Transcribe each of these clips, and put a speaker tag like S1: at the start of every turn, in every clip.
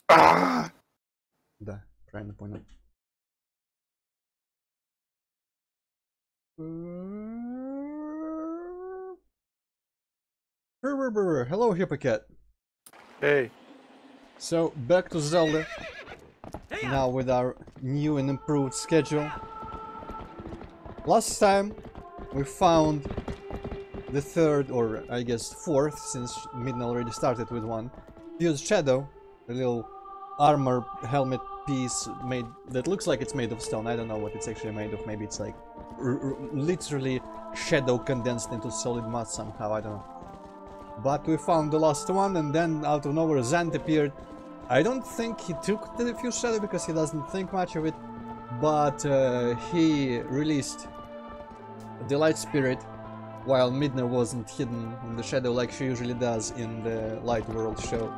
S1: Да, правильно понял. Hello, Hippocat.
S2: Hey.
S1: So, back to Zelda. Now with our new and improved schedule. Last time we found the third, or I guess fourth, since Midna already started with one, fused shadow, a little armor helmet piece made that looks like it's made of stone. I don't know what it's actually made of. Maybe it's like literally shadow condensed into solid mass somehow. I don't know. But we found the last one, and then out of nowhere Zant appeared. I don't think he took the fused shadow because he doesn't think much of it, but he released the light spirit while Midna wasn't hidden in the shadow like she usually does in the Light World show.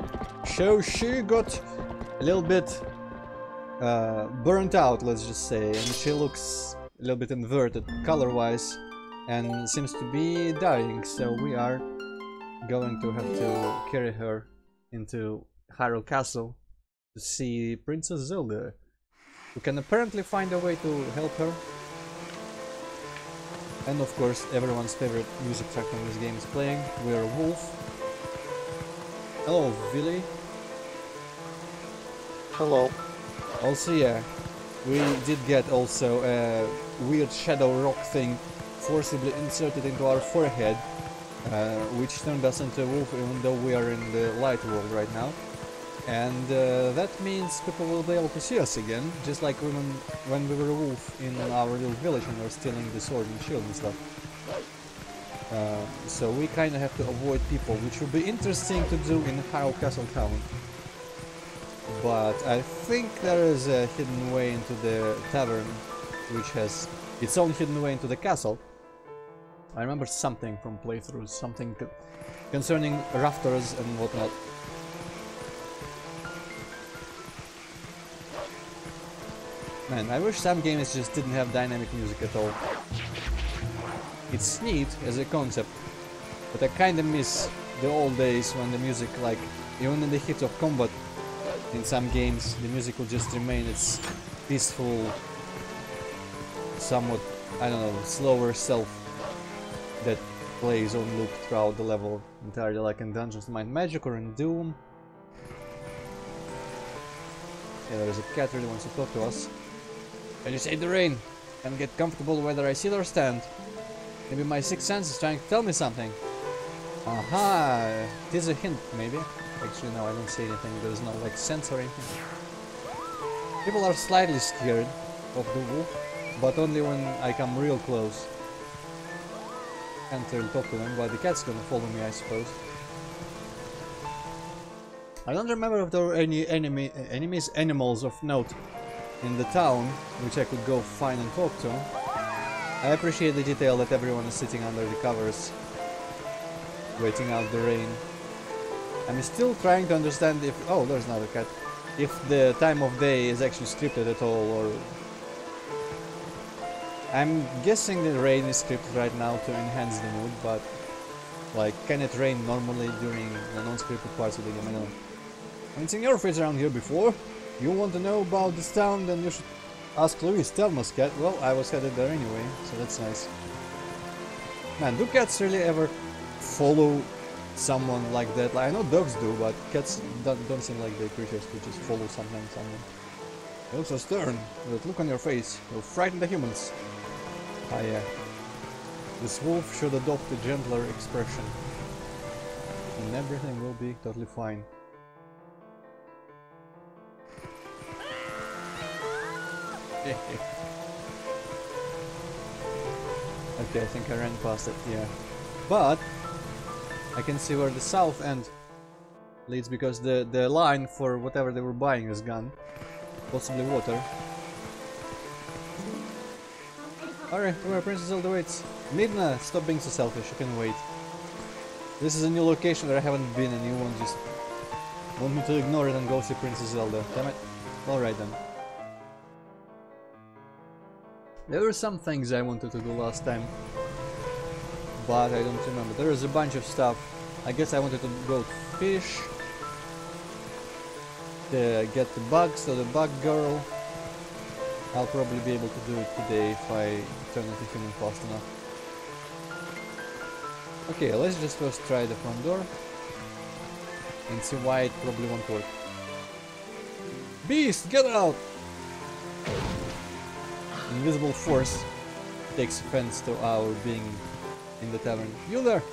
S1: So she got a little bit burnt out, let's just say, and she looks a little bit inverted color-wise and seems to be dying, so we are going to have to carry her into Hyrule Castle to see Princess Zelda. We can apparently find a way to help her. And of course, everyone's favorite music track from this game is playing. We're a wolf. Hello, Willy.
S2: Hello.
S1: Also, yeah, we did get also a weird shadow rock thing forcibly inserted into our forehead, which turned us into a wolf even though we are in the light world right now. And that means people will be able to see us again, just like when we were a wolf in our little village and were stealing the sword and shield and stuff. So we kind of have to avoid people, which will be interesting to do in Hyrule Castle Town. But I think there is a hidden way into the tavern, which has its own hidden way into the castle. I remember something from playthroughs, something concerning rafters and whatnot. Man, I wish some games just didn't have dynamic music at all. It's neat as a concept, but I kinda miss the old days when the music, like, even in the heat of combat, in some games, the music will just remain its peaceful, somewhat, I don't know, slower self that plays on loop throughout the level entirely, like in Dungeons Mind Magic or in Doom. Yeah, there's a cat really wants to talk to us. Can you save the rain? Can't get comfortable whether I sit or stand. Maybe my sixth sense is trying to tell me something. Aha! It is a hint, maybe. Actually, no, I don't see anything. There's no, like, sense or anything. People are slightly scared of the wolf, but only when I come real close. Can't really talk to them, but the cat's gonna follow me, I suppose. I don't remember if there were any animals of note in the town, which I could go find and talk to. I appreciate the detail that everyone is sitting under the covers, waiting out the rain. I'm still trying to understand if... oh, there's another cat. If the time of day is actually scripted at all, or... I'm guessing the rain is scripted right now to enhance the mood, but... like, can it rain normally during the non-scripted parts of the game? I don't know. I haven't seen your face around here before. You want to know about this town, then you should ask Louise. Tell Muscat. Well, I was headed there anyway, so that's nice. Man, do cats really ever follow someone like that? Like, I know dogs do, but cats don't seem like the creatures who just follow someone. You look so stern. That look on your face. You'll frighten the humans. Ah, yeah. This wolf should adopt a gentler expression. And everything will be totally fine. Okay, I think I ran past it, yeah. But I can see where the south end leads, because the line for whatever they were buying is gone. Possibly water. Alright, where Princess Zelda waits. Midna, stop being so selfish, you can wait. This is a new location where I haven't been and you won't just want me to ignore it and go see Princess Zelda. Damn it. Alright then. There were some things I wanted to do last time, but I don't remember. There was a bunch of stuff. I guess I wanted to go fish. get the bug, so the bug girl. I'll probably be able to do it today if I turn into human fast enough. Okay, let's just first try the front door and see why it probably won't work. Beast, get out! Invisible force takes offense to our being in the tavern. You there?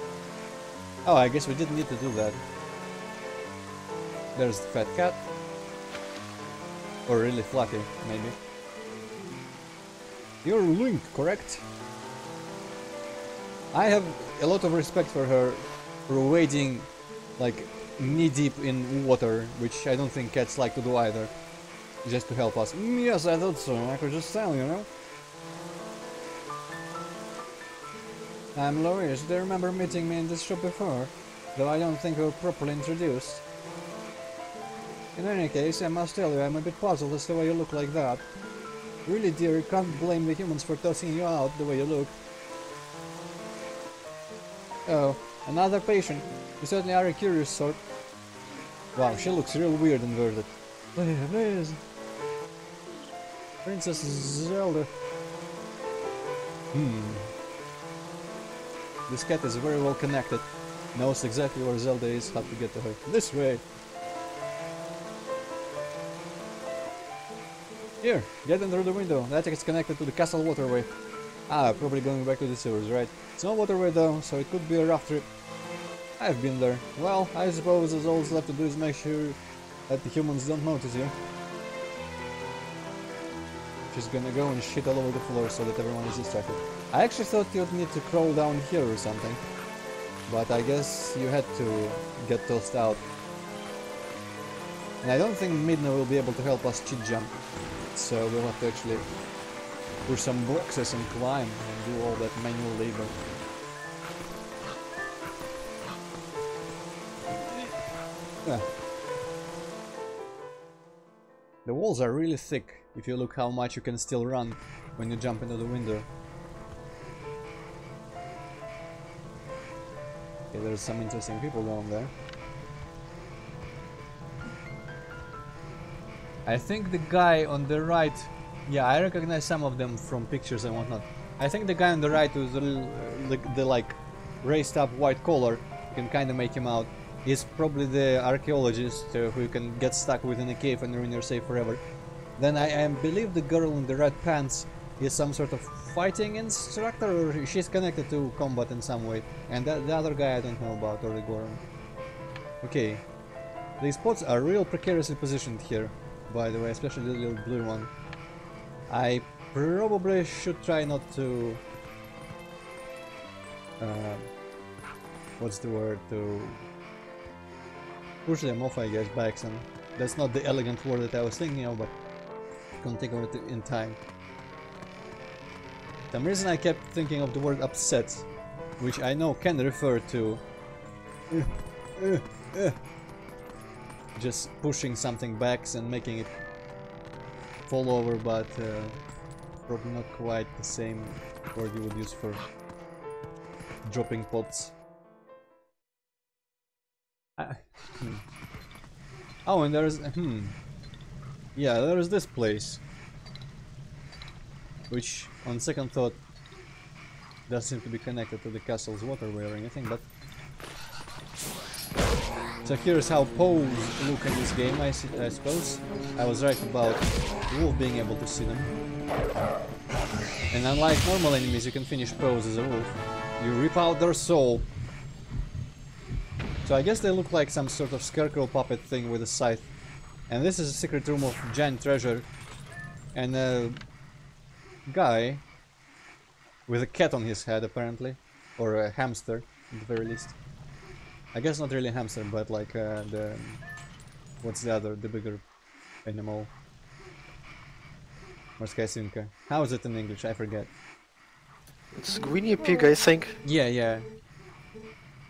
S1: Oh, I guess we didn't need to do that. There's the fat cat. Or really fluffy, maybe. You're Link, correct? I have a lot of respect for her for wading like knee-deep in water, which I don't think cats like to do either, just to help us. Yes, I thought so, I could just tell, you know? I'm Louise, do you remember meeting me in this shop before? Though I don't think we were properly introduced. In any case, I must tell you, I'm a bit puzzled as to why you look like that. Really, dear, you can't blame the humans for tossing you out the way you look. Oh, another patient. You certainly are a curious sort. Wow, she looks real weird inverted. Please. Princess Zelda. This cat is very well connected. Knows exactly where Zelda is, how to get to her. This way. Here, get in through the window. That is connected to the castle waterway. Ah, probably going back to the sewers, right? It's no waterway though, so it could be a rough trip. I've been there. Well, I suppose all that's left to do is make sure that the humans don't notice you. She's gonna go and shit all over the floor so that everyone is distracted. I actually thought you'd need to crawl down here or something. But I guess you had to get tossed out. And I don't think Midna will be able to help us cheat jump. So we'll have to actually push some boxes and climb and do all that manual labor. Yeah. The walls are really thick if you look how much you can still run when you jump into the window. Okay, there's some interesting people down there. I think the guy on the right, yeah, I recognize some of them from pictures and whatnot. I think the guy on the right with the like raised up white collar, you can kind of make him out, is probably the archaeologist who you can get stuck within a cave and ruin your save forever. Then I believe the girl in the red pants is some sort of fighting instructor, or she's connected to combat in some way. And the other guy I don't know about, or the Goron. Okay, these spots are real precariously positioned here. By the way, especially the little blue one. I probably should try not to... what's the word? To push them off, I guess, by accident. That's not the elegant word that I was thinking of, but I'm gonna think of it in time. For some reason I kept thinking of the word upset, which I know can refer to just pushing something back and making it fall over, but probably not quite the same word you would use for dropping pots. Oh, and there's yeah, there's this place, which on second thought doesn't seem to be connected to the castle's waterway or anything, but so here's how Poes look in this game, I suppose. I was right about Wolf being able to see them. And unlike normal enemies, you can finish Poes as a wolf. You rip out their soul. So I guess they look like some sort of scarecrow puppet thing with a scythe. And this is a secret room of giant treasure. And a guy with a cat on his head, apparently. Or a hamster, at the very least. I guess not really a hamster, but like the... what's the other, the bigger animal? Morskaya свинка. How is it in English? I forget.
S2: It's guinea pig, I think.
S1: Yeah.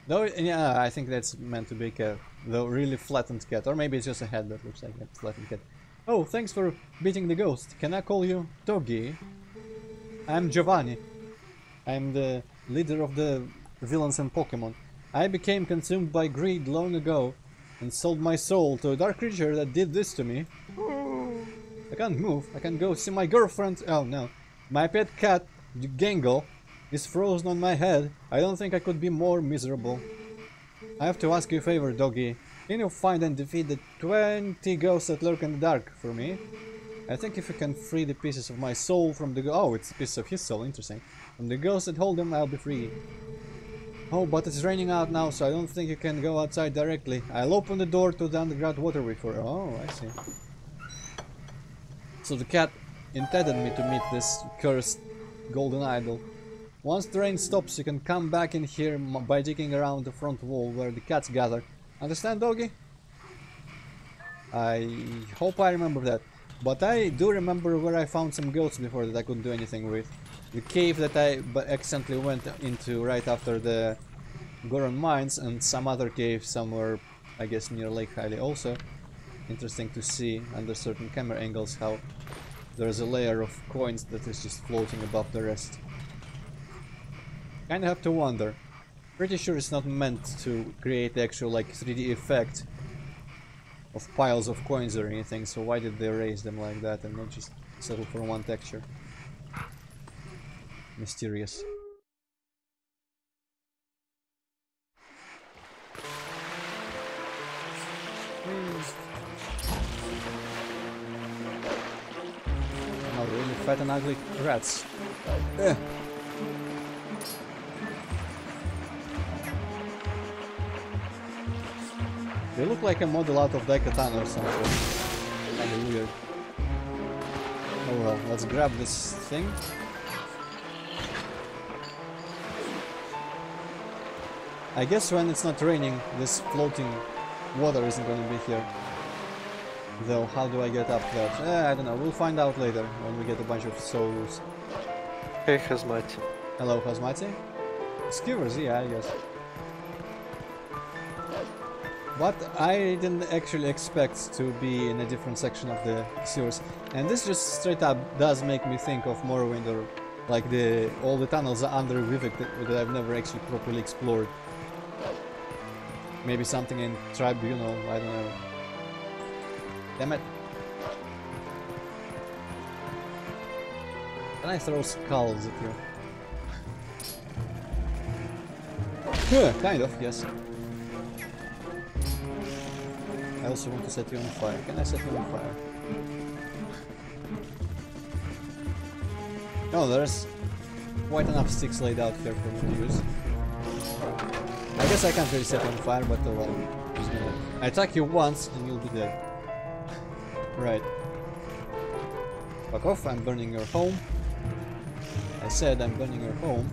S1: Though, yeah, I think that's meant to be a cat. Though really flattened cat. Or maybe it's just a head that looks like a flattened cat. Oh, thanks for beating the ghost. Can I call you Togi? I'm Giovanni. I'm the leader of the villains in Pokemon. I became consumed by greed long ago, and sold my soul to a dark creature that did this to me. I can't move. I can't go see my girlfriend. Oh no. My pet cat, Gangle, is frozen on my head. I don't think I could be more miserable. I have to ask you a favor, doggy. Can you find and defeat the 20 ghosts that lurk in the dark for me? I think if you can free the pieces of my soul from the... Oh, it's a piece of his soul, interesting. From the ghosts that hold them, I'll be free. Oh, but it's raining out now, so I don't think you can go outside directly. I'll open the door to the underground waterway for... Oh, I see. So the cat intended me to meet this cursed golden idol. Once the rain stops, you can come back in here by digging around the front wall where the cats gather. Understand, doggy? I hope I remember that. But I do remember where I found some goats before that I couldn't do anything with. The cave that I accidentally went into right after the Goron mines, and some other cave somewhere, I guess near Lake Hylia also. Interesting to see under certain camera angles how there's a layer of coins that is just floating above the rest. Kinda have to wonder. Pretty sure it's not meant to create the actual like 3D effect of piles of coins or anything, so why did they raise them like that and not just settle for one texture? Mysterious. Now really fat and ugly rats. They look like a model out of Daikatana or something. Kinda weird. Oh well, let's grab this thing. I guess when it's not raining, this floating water isn't going to be here. Though, how do I get up there? I don't know, we'll find out later when we get a bunch of souls.
S2: Hey, Hazmati.
S1: Hello, Hazmati? Skewers, yeah, I guess. But I didn't actually expect to be in a different section of the sewers. And this just straight up does make me think of Morrowind, or like all the tunnels are under Vivek that I've never actually properly explored. Maybe something in Tribunal, I don't know. Damn it. Can I throw skulls at you? Kind of, yes. I also want to set you on fire. Can I set you on fire? Oh, there's quite enough sticks laid out here for me to use. I guess I can't really set you on fire, but well, just gonna attack you once and you'll be dead. Right. Fuck off, I'm burning your home. I said I'm burning your home.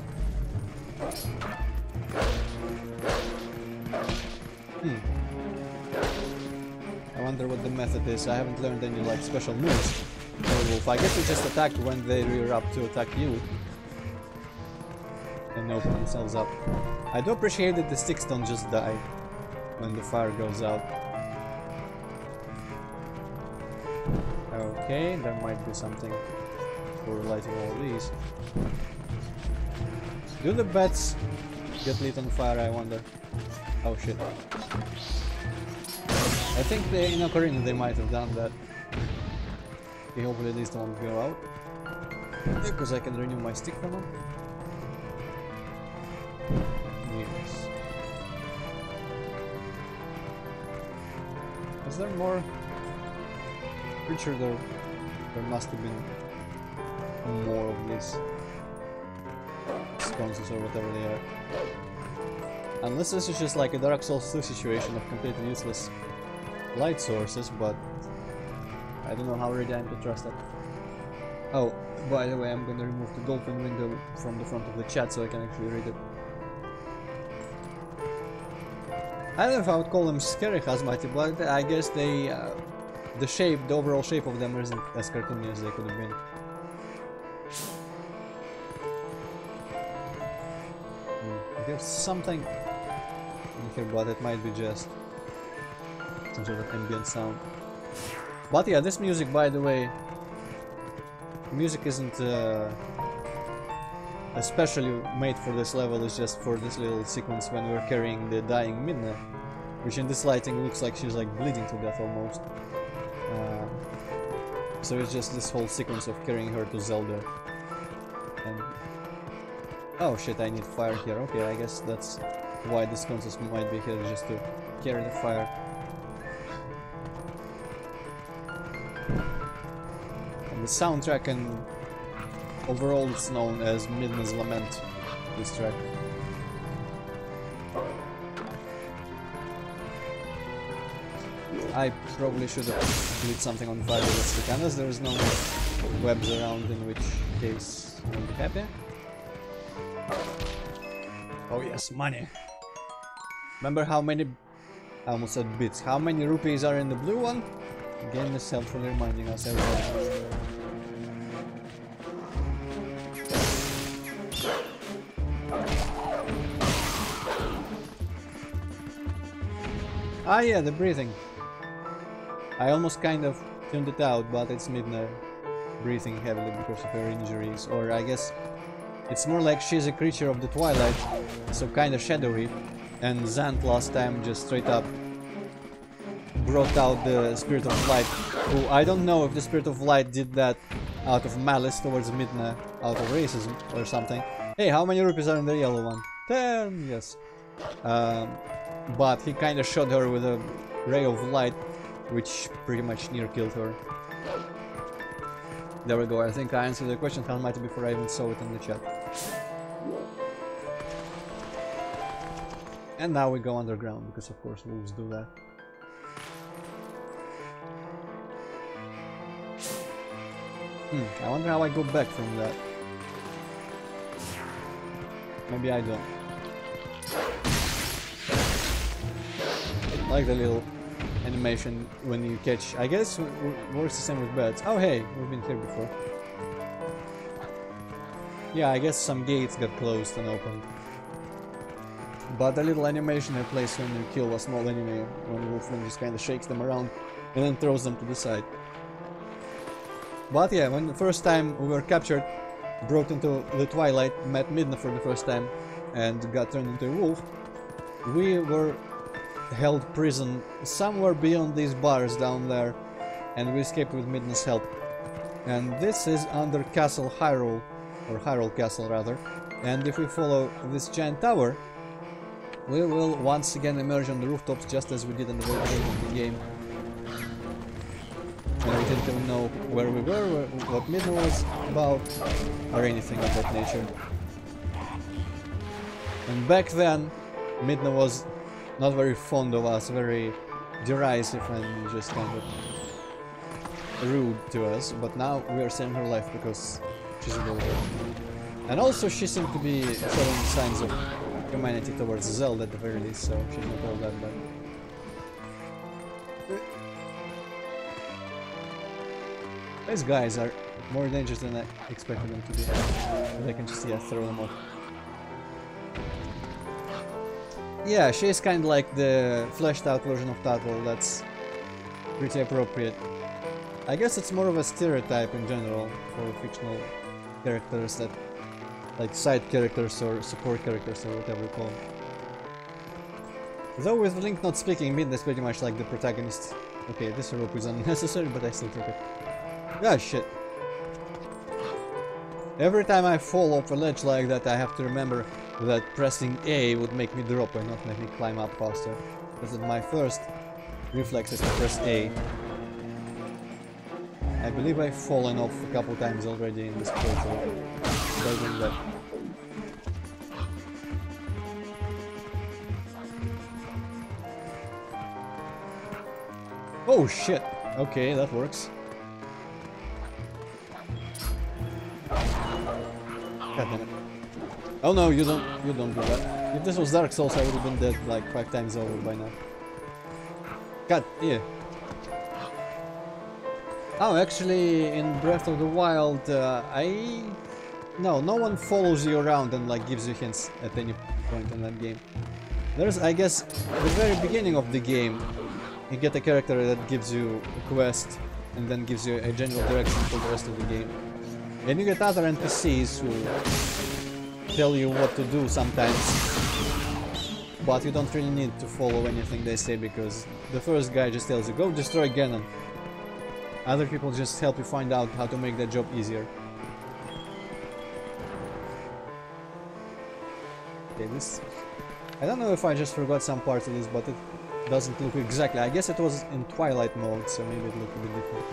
S1: I wonder what the method is. I haven't learned any like special moves. Wolf. I guess we just attack when they rear up to attack you. And open themselves up. I do appreciate that the sticks don't just die when the fire goes out. Okay, there might be something for lighting all these. Do the bats get lit on fire, I wonder? Oh shit. I think in Ocarina they might have done that. Okay, hopefully these don't go out. Because I can renew my stick for now. Yes. Is there more? Pretty sure there must have been more of these sconces or whatever they are. Unless this is just like a Dark Souls 2 situation of completely useless light sources, but I don't know how ready I am to trust that. Oh, by the way, I'm gonna remove the dolphin window from the front of the chat so I can actually read it. I don't know if I would call them scary Hazmati, but I guess they, the overall shape of them isn't as cartoony as they could have been. There's something in here, but it might be just some sort of ambient sound. But yeah, this music, by the way, music isn't especially made for this level, it's just for this little sequence when we're carrying the dying Midna. which in this lighting looks like she's like bleeding to death almost. So it's just this whole sequence of carrying her to Zelda. And oh shit, I need fire here. Okay, I guess that's why this console might be here, just to carry the fire. And the soundtrack, and overall it's known as Midna's Lament, this track. I probably should have lit something on fire with the stick, unless there is no more webs around, in which case I'll be happy. Oh yes, money. Remember how many... I almost said bits. How many rupees are in the blue one? The game is helpfully reminding us every time. Ah yeah, the breathing. I almost kind of tuned it out, but it's Midna breathing heavily because of her injuries. Or I guess it's more like she's a creature of the Twilight, so kind of shadowy. And Zant last time just straight up brought out the Spirit of Light, who I don't know if the Spirit of Light did that out of malice towards Midna, out of racism or something. Hey, how many rupees are in the yellow one? 10, yes. But he kind of shot her with a ray of light, which pretty much near killed her. There we go, I think I answered the question Almighty before I even saw it in the chat. And now we go underground, because of course wolves do that. I wonder how I go back from that. Maybe I don't. I like the little animation when you catch. I guess works the same with bats. Oh hey, we've been here before. Yeah, I guess some gates got closed and opened. But the little animation it plays when you kill a small enemy, when Wolfman just kind of shakes them around and then throws them to the side. But yeah, when the first time we were captured, brought into the Twilight, met Midna for the first time, and got turned into a wolf, we were held prison somewhere beyond these bars down there, and we escaped with Midna's help. And this is under Castle Hyrule, or Hyrule Castle rather, and if we follow this giant tower, we will once again emerge on the rooftops just as we did in the very beginning of the game. And we didn't even know where we were, what Midna was about, or anything of that nature. And back then, Midna was not very fond of us, very derisive and just kind of rude to us, but now we are saving her life because she's a daughter. And also she seemed to be showing signs of humanity towards Zelda at the very least, so she's not all that bad. These guys are more dangerous than I expected them to be. But I can just, yeah, throw them off. Yeah, she's kind of like the fleshed out version of Tatl, that's pretty appropriate. I guess it's more of a stereotype in general for fictional characters, that like side characters or support characters or whatever you call them. Though with Link not speaking, Midna is pretty much like the protagonist. Okay, this rope is unnecessary, but I still took it. Ah, shit. Every time I fall off a ledge like that, I have to remember that pressing A would make me drop and not make me climb up faster. Because my first reflex is to press A. I believe I've fallen off a couple times already in this playthrough by doing that. Oh shit! Okay, that works. God damn it. Oh no, you don't do that. If this was Dark Souls, I would have been dead like 5 times over by now. God, yeah. Oh, actually, in Breath of the Wild, no one follows you around and like gives you hints at any point in that game. There's, I guess, at the very beginning of the game, you get a character that gives you a quest and then gives you a general direction for the rest of the game. And you get other NPCs who tell you what to do sometimes. but you don't really need to follow anything they say, because the first guy just tells you, go destroy Ganon. Other people just help you find out how to make that job easier. Okay, this... I don't know if I just forgot some parts of this, but it doesn't look exactly... I guess it was in Twilight mode, so maybe it looked a bit different.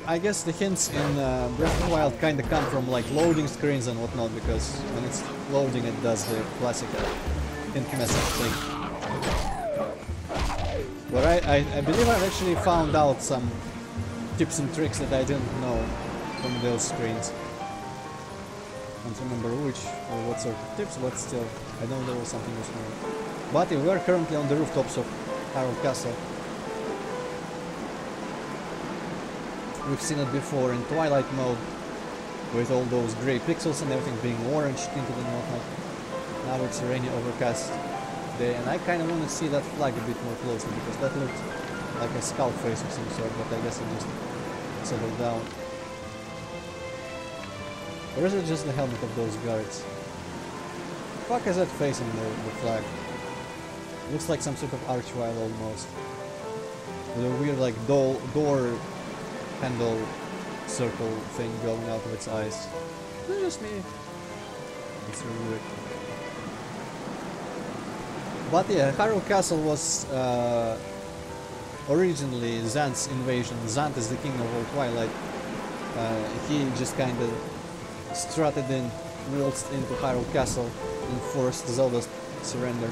S1: I guess the hints in Breath of the Wild kinda come from like loading screens and whatnot, because when it's loading it does the classic hint message thing. But I believe I've actually found out some tips and tricks that I didn't know from those screens. I don't remember which or what sort of tips, but still, I know there was something useful. But we are currently on the rooftops of Hyrule Castle. We've seen it before in Twilight mode, with all those grey pixels and everything being orange tinted and whatnot. Now it's a rainy, overcast day, and I kind of want to see that flag a bit more closely, because that looked like a skull face of some sort, but I guess it just settled down. Or is it just the helmet of those guards? The fuck is that face on the flag? Looks like some sort of archvile almost. With a weird like door handle circle thing going out of its eyes. Is it just me? It's really weird. But yeah, Hyrule Castle was originally Xanth's invasion. Xanth is the king of all Twilight. He just kind of strutted in, waltzed into Hyrule Castle and forced Zelda's surrender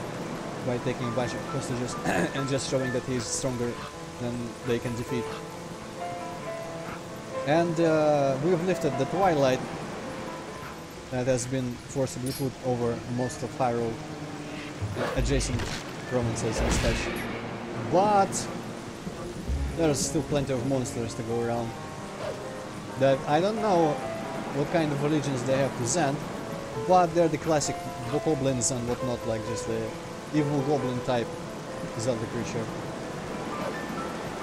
S1: by taking a bunch of hostages and just showing that he's stronger than they can defeat. And we've lifted the Twilight that has been forcibly put over most of Hyrule, adjacent provinces and such. But there's still plenty of monsters to go around. That I don't know what kind of allegiance they have to Xanth, but they're the classic goblins and whatnot, like just the evil goblin type Zelda creature.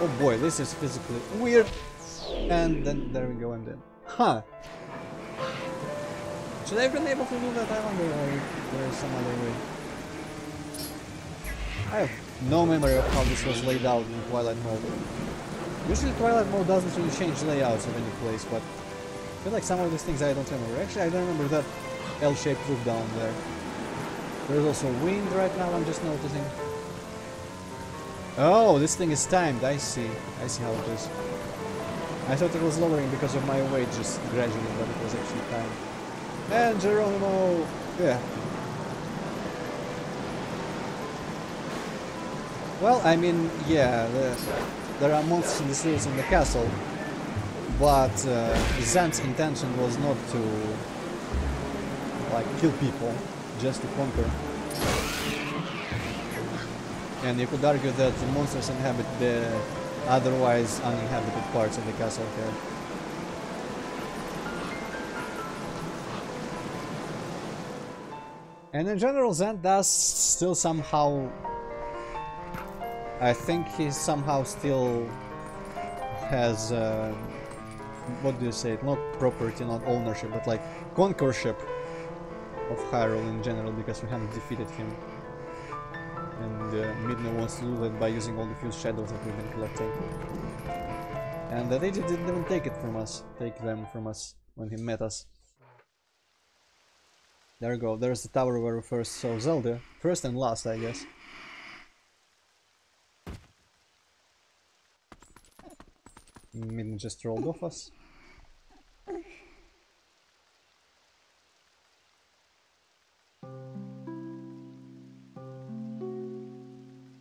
S1: Oh boy, this is physically weird. And then there we go, and then... Huh! Should I have been able to do that? I wonder, or there is some other way. I have no memory of how this was laid out in Twilight mode. Usually Twilight mode doesn't really change layouts of any place, but I feel like some of these things I don't remember. Actually, I don't remember that L-shaped roof down there. There's also wind right now, I'm just noticing. Oh, this thing is timed, I see. I see how it is. I thought it was lowering because of my weight just gradually, but it was actually timed. And Geronimo! Yeah. Well, I mean, yeah, there are monsters in the sewers in the castle, but Xanth's intention was not to, like, kill people, just to conquer. And you could argue that the monsters inhabit the otherwise uninhabited parts of the castle here. And in general, Xanth does still somehow... I think he somehow still has... what do you say? Not property, not ownership, but like conquerorship of Hyrule in general, because we haven't defeated him. And Midna wants to do that by using all the fused shadows that we've been collecting. And they didn't even take them from us when he met us. There we go, there's the tower where we first saw Zelda. First and last, I guess. Midna just rolled off us.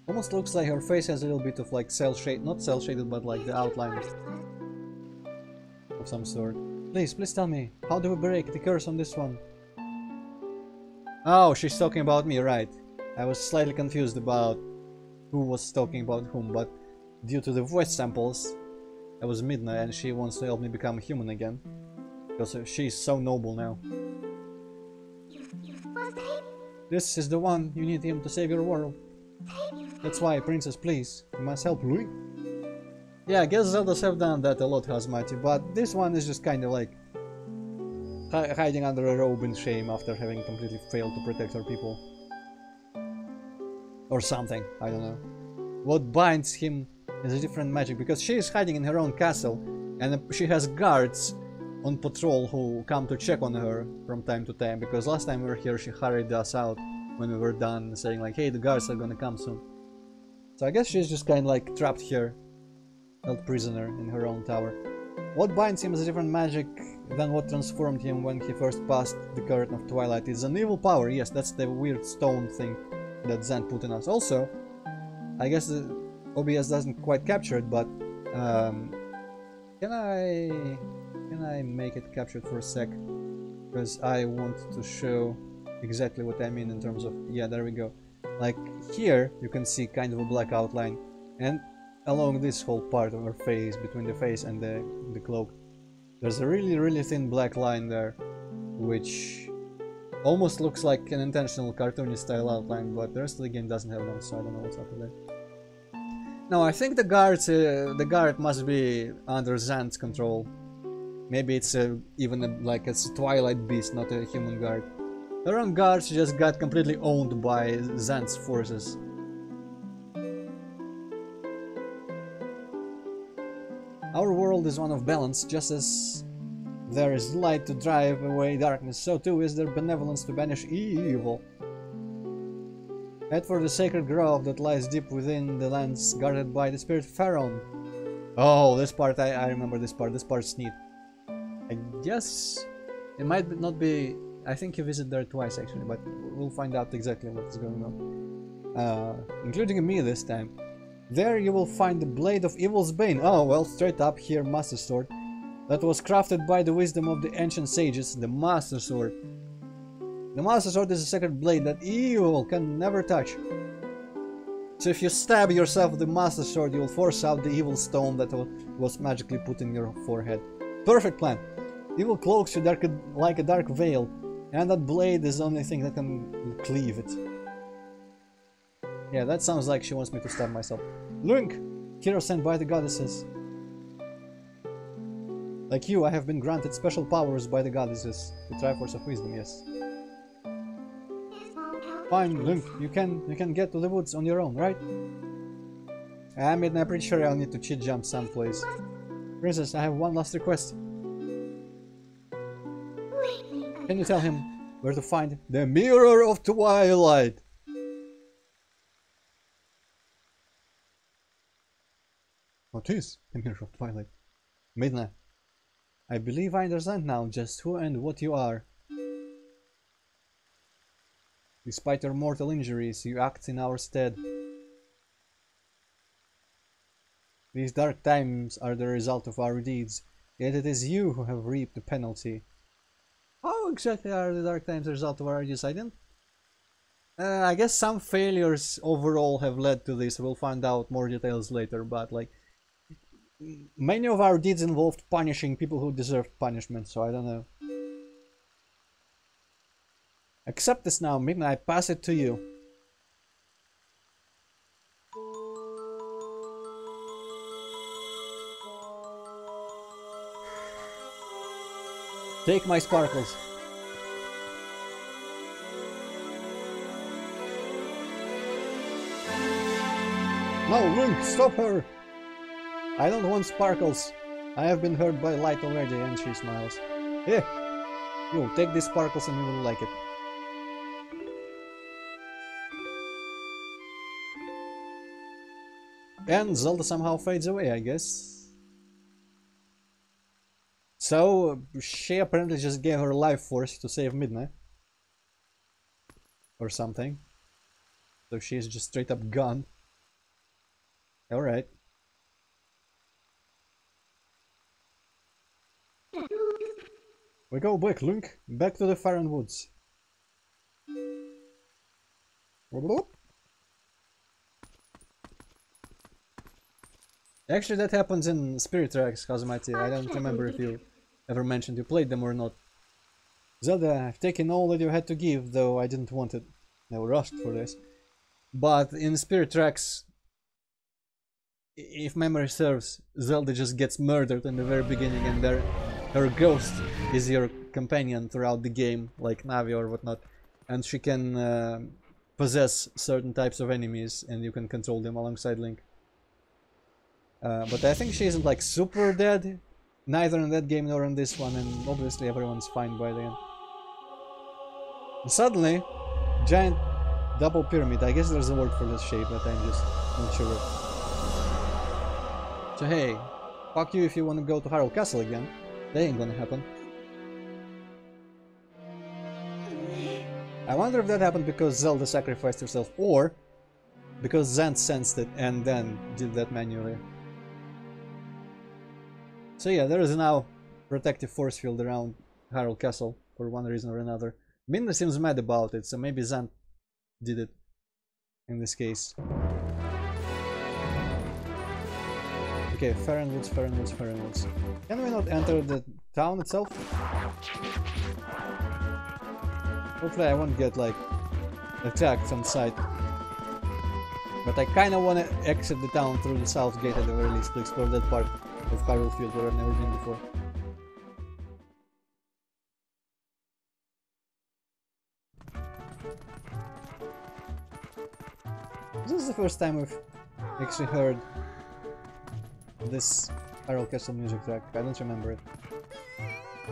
S1: Almost looks like her face has a little bit of like cell shade, not cell shaded, but like the outline of some sort. Please tell me, how do we break the curse on this one? Oh, she's talking about me, right. I was slightly confused about who was talking about whom, but due to the voice samples, that was Midna, and she wants to help me become human again. Because she's so noble now. This is the one, you need him to save your world. That's why, Princess, please, you must help Louis. Yeah, I guess Zeldas have done that a lot, Hazmati, but this one is just kind of like... hiding under a robe in shame after having completely failed to protect her people. Or something, I don't know. What binds him is a different magic, because she is hiding in her own castle, and she has guards on patrol who come to check on her from time to time, because last time we were here she hurried us out when we were done, saying like, hey, the guards are gonna come soon. So I guess she's just kind of like trapped here, held prisoner in her own tower. What binds him is a different magic than what transformed him when he first passed the curtain of Twilight. It's an evil power, yes, that's the weird stone thing that Zen put in us. Also, I guess the OBS doesn't quite capture it, but can I make it captured for a sec? Because I want to show exactly what I mean in terms of, yeah, there we go. Like here you can see kind of a black outline, and along this whole part of her face, between the face and the cloak, there's a really thin black line there, which almost looks like an intentional cartoony style outline, but the rest of the game doesn't have one, so I don't know what's up with that. Now I think the guard must be under Zan's control. Maybe it's like it's a Twilight beast, not a human guard. Her own guards just got completely owned by Zan's forces. Our world is one of balance. Just as there is light to drive away darkness, so too is there benevolence to banish evil. Head for the sacred grove that lies deep within the lands guarded by the spirit Pharaoh. Oh, this part, I remember this part. This part's neat. I guess it might not be... I think you visit there twice actually, but we'll find out exactly what is going on. Including me this time. There you will find the Blade of Evil's Bane. Oh, well, straight up here, Master Sword. That was crafted by the wisdom of the ancient sages, the Master Sword. The Master Sword is a sacred blade that evil can never touch. So if you stab yourself with the Master Sword, you will force out the evil stone that was magically put in your forehead. Perfect plan. Evil cloaks you like a dark veil, and that blade is the only thing that can cleave it. Yeah, that sounds like she wants me to stab myself. Link! Hero sent by the goddesses. Like you, I have been granted special powers by the goddesses. The Triforce of Wisdom, yes. Fine, Link, you can get to the woods on your own, right? I'm pretty sure I'll need to cheat jump someplace. Princess, I have one last request. Can you tell him where to find the Mirror of Twilight? What is the Mirror of Twilight? Midna, I believe I understand now just who and what you are. Despite your mortal injuries, you act in our stead. These dark times are the result of our deeds, yet it is you who have reaped the penalty. How exactly are the dark times the result of our deeds? I didn't... I guess some failures overall have led to this. We'll find out more details later, but like... many of our deeds involved punishing people who deserved punishment, so I don't know. Accept this now, Midna, I pass it to you. Take my sparkles. No, Link, stop her! I don't want sparkles. I have been hurt by light already, and she smiles. Here, you take these sparkles and you will like it. And Zelda somehow fades away, I guess. So, she apparently just gave her life force to save Midna. Or something. So she's just straight up gone. Alright. We go back, Link. Back to the Farron Woods. Actually, that happens in Spirit Tracks, Kazumati. I don't remember if you ever mentioned you played them or not. Zelda, I've taken all that you had to give, though I didn't want it. I rushed for this. But in Spirit Tracks, if memory serves, Zelda just gets murdered in the very beginning, and her her ghost is your companion throughout the game, like Navi or whatnot, and she can possess certain types of enemies, and you can control them alongside Link. But I think she isn't like super dead, neither in that game nor in this one, and obviously everyone's fine by the end. And suddenly, giant double pyramid. I guess there's a word for this shape, but I'm just not sure. So hey, fuck you if you want to go to Hyrule Castle again. That ain't gonna happen. I wonder if that happened because Zelda sacrificed herself, or because Zant sensed it and then did that manually. So yeah, there is now protective force field around Hyrule Castle for one reason or another. Midna seems mad about it, so maybe Zant did it in this case. Okay, Farenwoods, Farenwoods, Farenwoods. Can we not enter the town itself? Hopefully I won't get like attacked on sight. But I kinda wanna exit the town through the south gate at the very least to explore that part of Hyrule Field where I've never been before. This is the first time we've actually heard this Hyrule Castle music track. I don't remember it.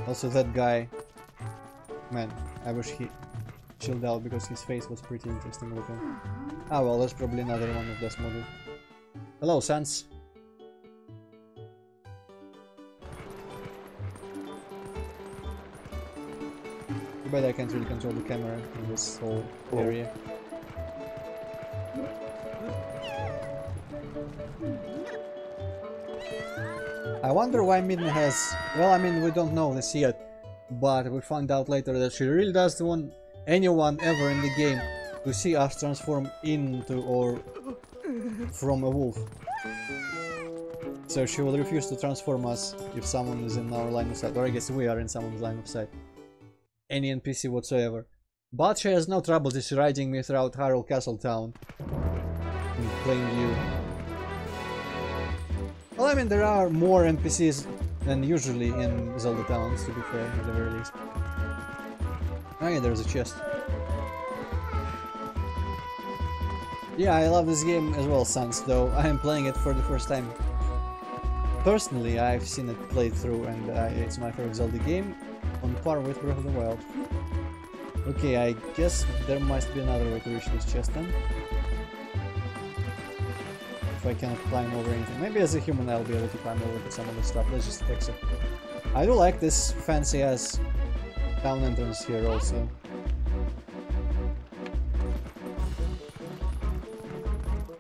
S1: Also that guy, man, I wish he chilled out because his face was pretty interesting looking. Ah well, that's probably another one of this movie. Hello, Sans. Too bad I can't really control the camera in this whole area. I wonder why Midna has... Well, I mean, we don't know this yet, but we found out later that she really doesn't want anyone ever in the game to see us transform into or from a wolf. So she will refuse to transform us if someone is in our line of sight, or I guess we are in someone's line of sight. Any NPC whatsoever. But she has no trouble just riding me throughout Hyrule Castle town in plain view. Well, I mean, there are more NPCs than usually in Zelda towns, to be fair, at the very least. Oh yeah, there's a chest. Yeah, I love this game as well, Sans, though I am playing it for the first time. Personally, I've seen it played through, and it's my favorite Zelda game, on par with Breath of the Wild. Okay, I guess there must be another way to reach this chest then. If I cannot climb over anything. Maybe as a human I'll be able to climb over to some of the stuff. Let's just fix it. I do like this fancy ass town entrance here also.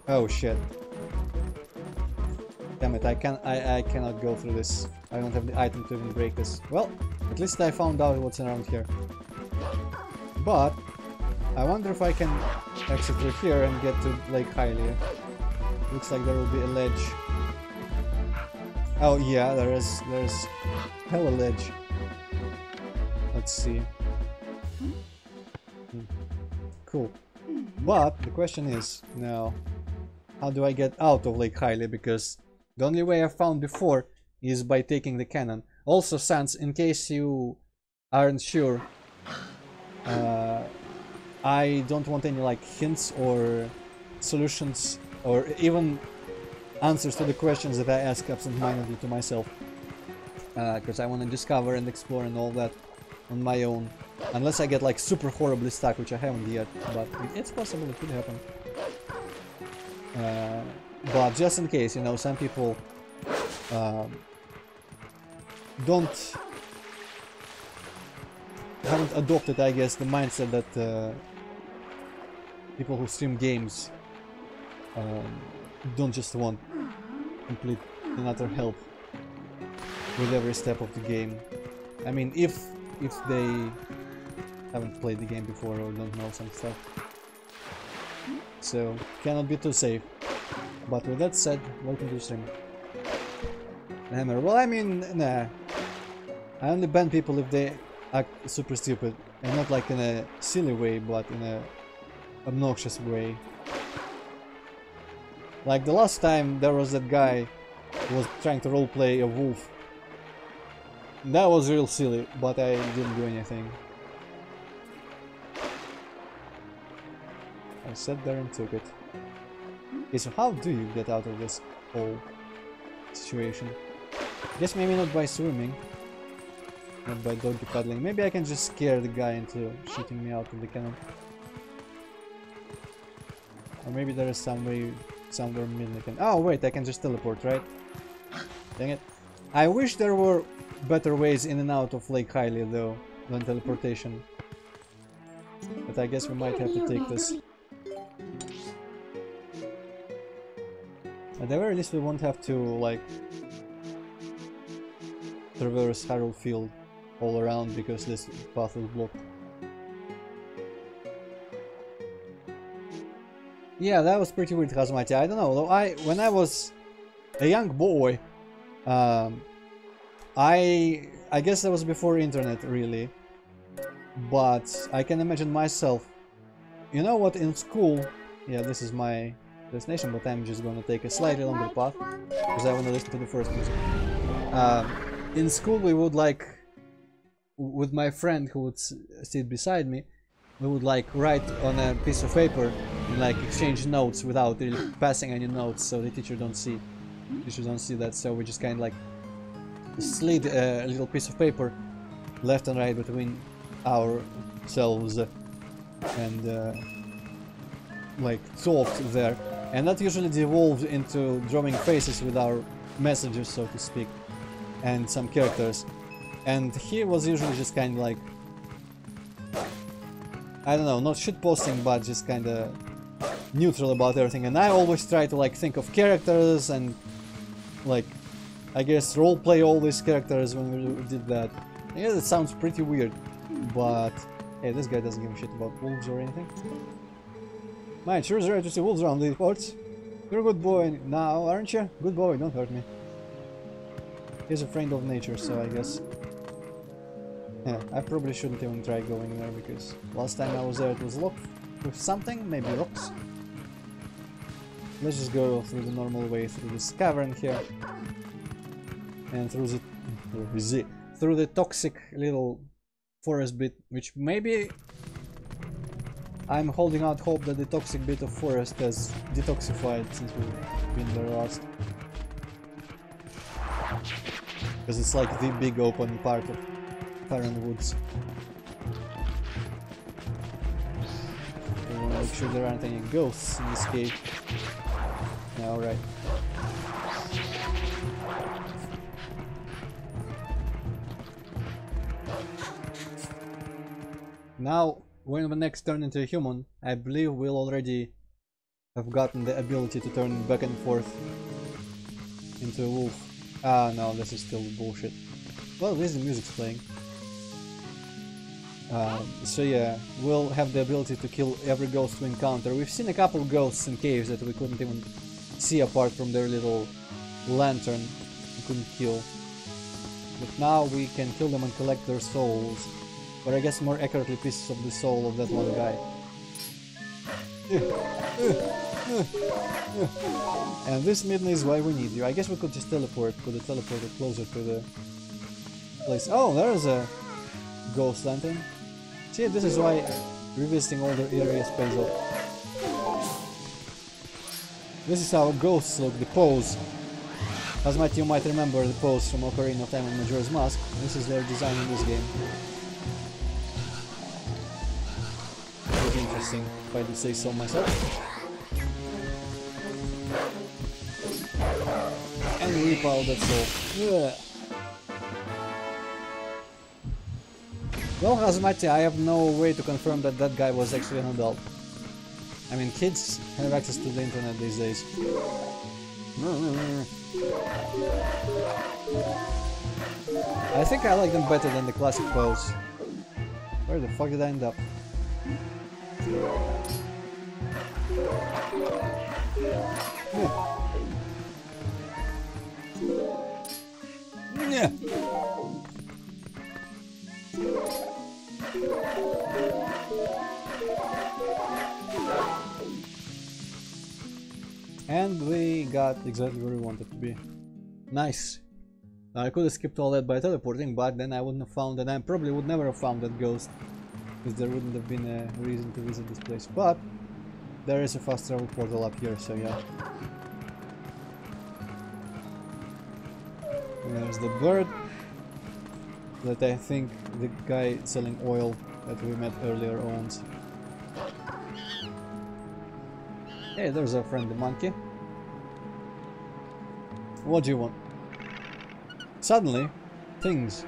S1: Oh shit. Damn it, I cannot go through this. I don't have the item to even break this. Well, at least I found out what's around here. But I wonder if I can exit through here and get to Lake Hylia. Looks like there will be a ledge. Oh yeah, there's hella ledge. Let's see. Cool. But the question is now, how do I get out of Lake Hylia? Because the only way I found before is by taking the cannon. Also, Sans, in case you aren't sure, I don't want any like hints or solutions or even answers to the questions that I ask absent-mindedly to myself, because I want to discover and explore and all that on my own, unless I get like super horribly stuck, which I haven't yet, but it's possible, it could happen. But just in case, you know, some people haven't adopted, I guess, the mindset that people who stream games don't just want complete and utter help with every step of the game. I mean, if they haven't played the game before or don't know some stuff. So, cannot be too safe. But with that said, welcome to the stream. Hammer. Well, I mean, nah. I only ban people if they act super stupid. And not like in a silly way, but in a obnoxious way. Like the last time there was that guy who was trying to roleplay a wolf. That was real silly, but I didn't do anything. I sat there and took it. Okay, so how do you get out of this whole situation? Guess maybe not by swimming. Not by doggy paddling. Maybe I can just scare the guy into shooting me out of the cannon. Or maybe there is some way, somewhere Midna can... Oh wait, I can just teleport, right? Dang it. I wish there were better ways in and out of Lake Hylia though, than teleportation. But I guess we might have to take this. At the very least we won't have to, like, traverse Harold Field all around because this path is blocked. Yeah, that was pretty weird, Hazmati. I don't know, though when I was a young boy, I guess that was before internet, really. But I can imagine myself, you know what, in school, yeah, this is my destination, but I'm just gonna take a slightly longer path, because I wanna listen to the first music. In school we would, like, with my friend who would sit beside me, we would, like, write on a piece of paper and, like, exchange notes without really passing any notes, so the teacher don't see. Teachers don't see that, so we just kind of, like, slid a little piece of paper left and right between ourselves and like talked there, and that usually devolved into drawing faces with our messages, so to speak, and some characters. And he was usually just kind of like, I don't know, not shitposting, but just kind of neutral about everything. And I always try to, like, think of characters and, like, I guess roleplay all these characters when we did that. Yeah, that sounds pretty weird, but hey, this guy doesn't give a shit about wolves or anything. Man, sure is rare to see wolves around these parts. You're a good boy now, aren't you? Good boy, don't hurt me. He's a friend of nature, so I guess... Yeah, I probably shouldn't even try going there, because last time I was there it was locked with something, maybe rocks. Let's just go through the normal way, through this cavern here. And through the toxic little forest bit, which maybe I'm holding out hope that the toxic bit of forest has detoxified since we've been there last. Because it's like the big open part of Farron Woods. We want to make sure there aren't any ghosts in this cave. Yeah, alright. Now, when we next turn into a human, I believe we'll already have gotten the ability to turn back and forth into a wolf. Ah, no, this is still bullshit. Well, at least the music's playing. So yeah, we'll have the ability to kill every ghost we encounter. We've seen a couple ghosts in caves that we couldn't even see apart from their little lantern. We couldn't kill. But now we can kill them and collect their souls. Or I guess more accurately pieces of the soul of that one guy. And this Midna is why we need you. I guess we could just teleport, put the teleporter closer to the place. Oh, there's a ghost lantern. See, this is why revisiting older areas pays off. This is how ghosts look, the pose. As you might remember the pose from Ocarina of Time and Majora's Mask. This is their design in this game. Pretty interesting, if I do say so myself. And rip out that soul. Yeah. Well, Hazmati, I have no way to confirm that that guy was actually an adult. I mean, kids have access to the internet these days. I think I like them better than the classic pose. Where the fuck did I end up? Yeah. And we got exactly where we wanted to be. Nice. I could have skipped all that by teleporting, but then I wouldn't have found, and I probably would never have found that ghost, because there wouldn't have been a reason to visit this place. But there is a fast travel portal up here, so yeah. And there's the bird that I think the guy selling oil that we met earlier owns. Hey, there's our friend the monkey. What do you want? Suddenly, things.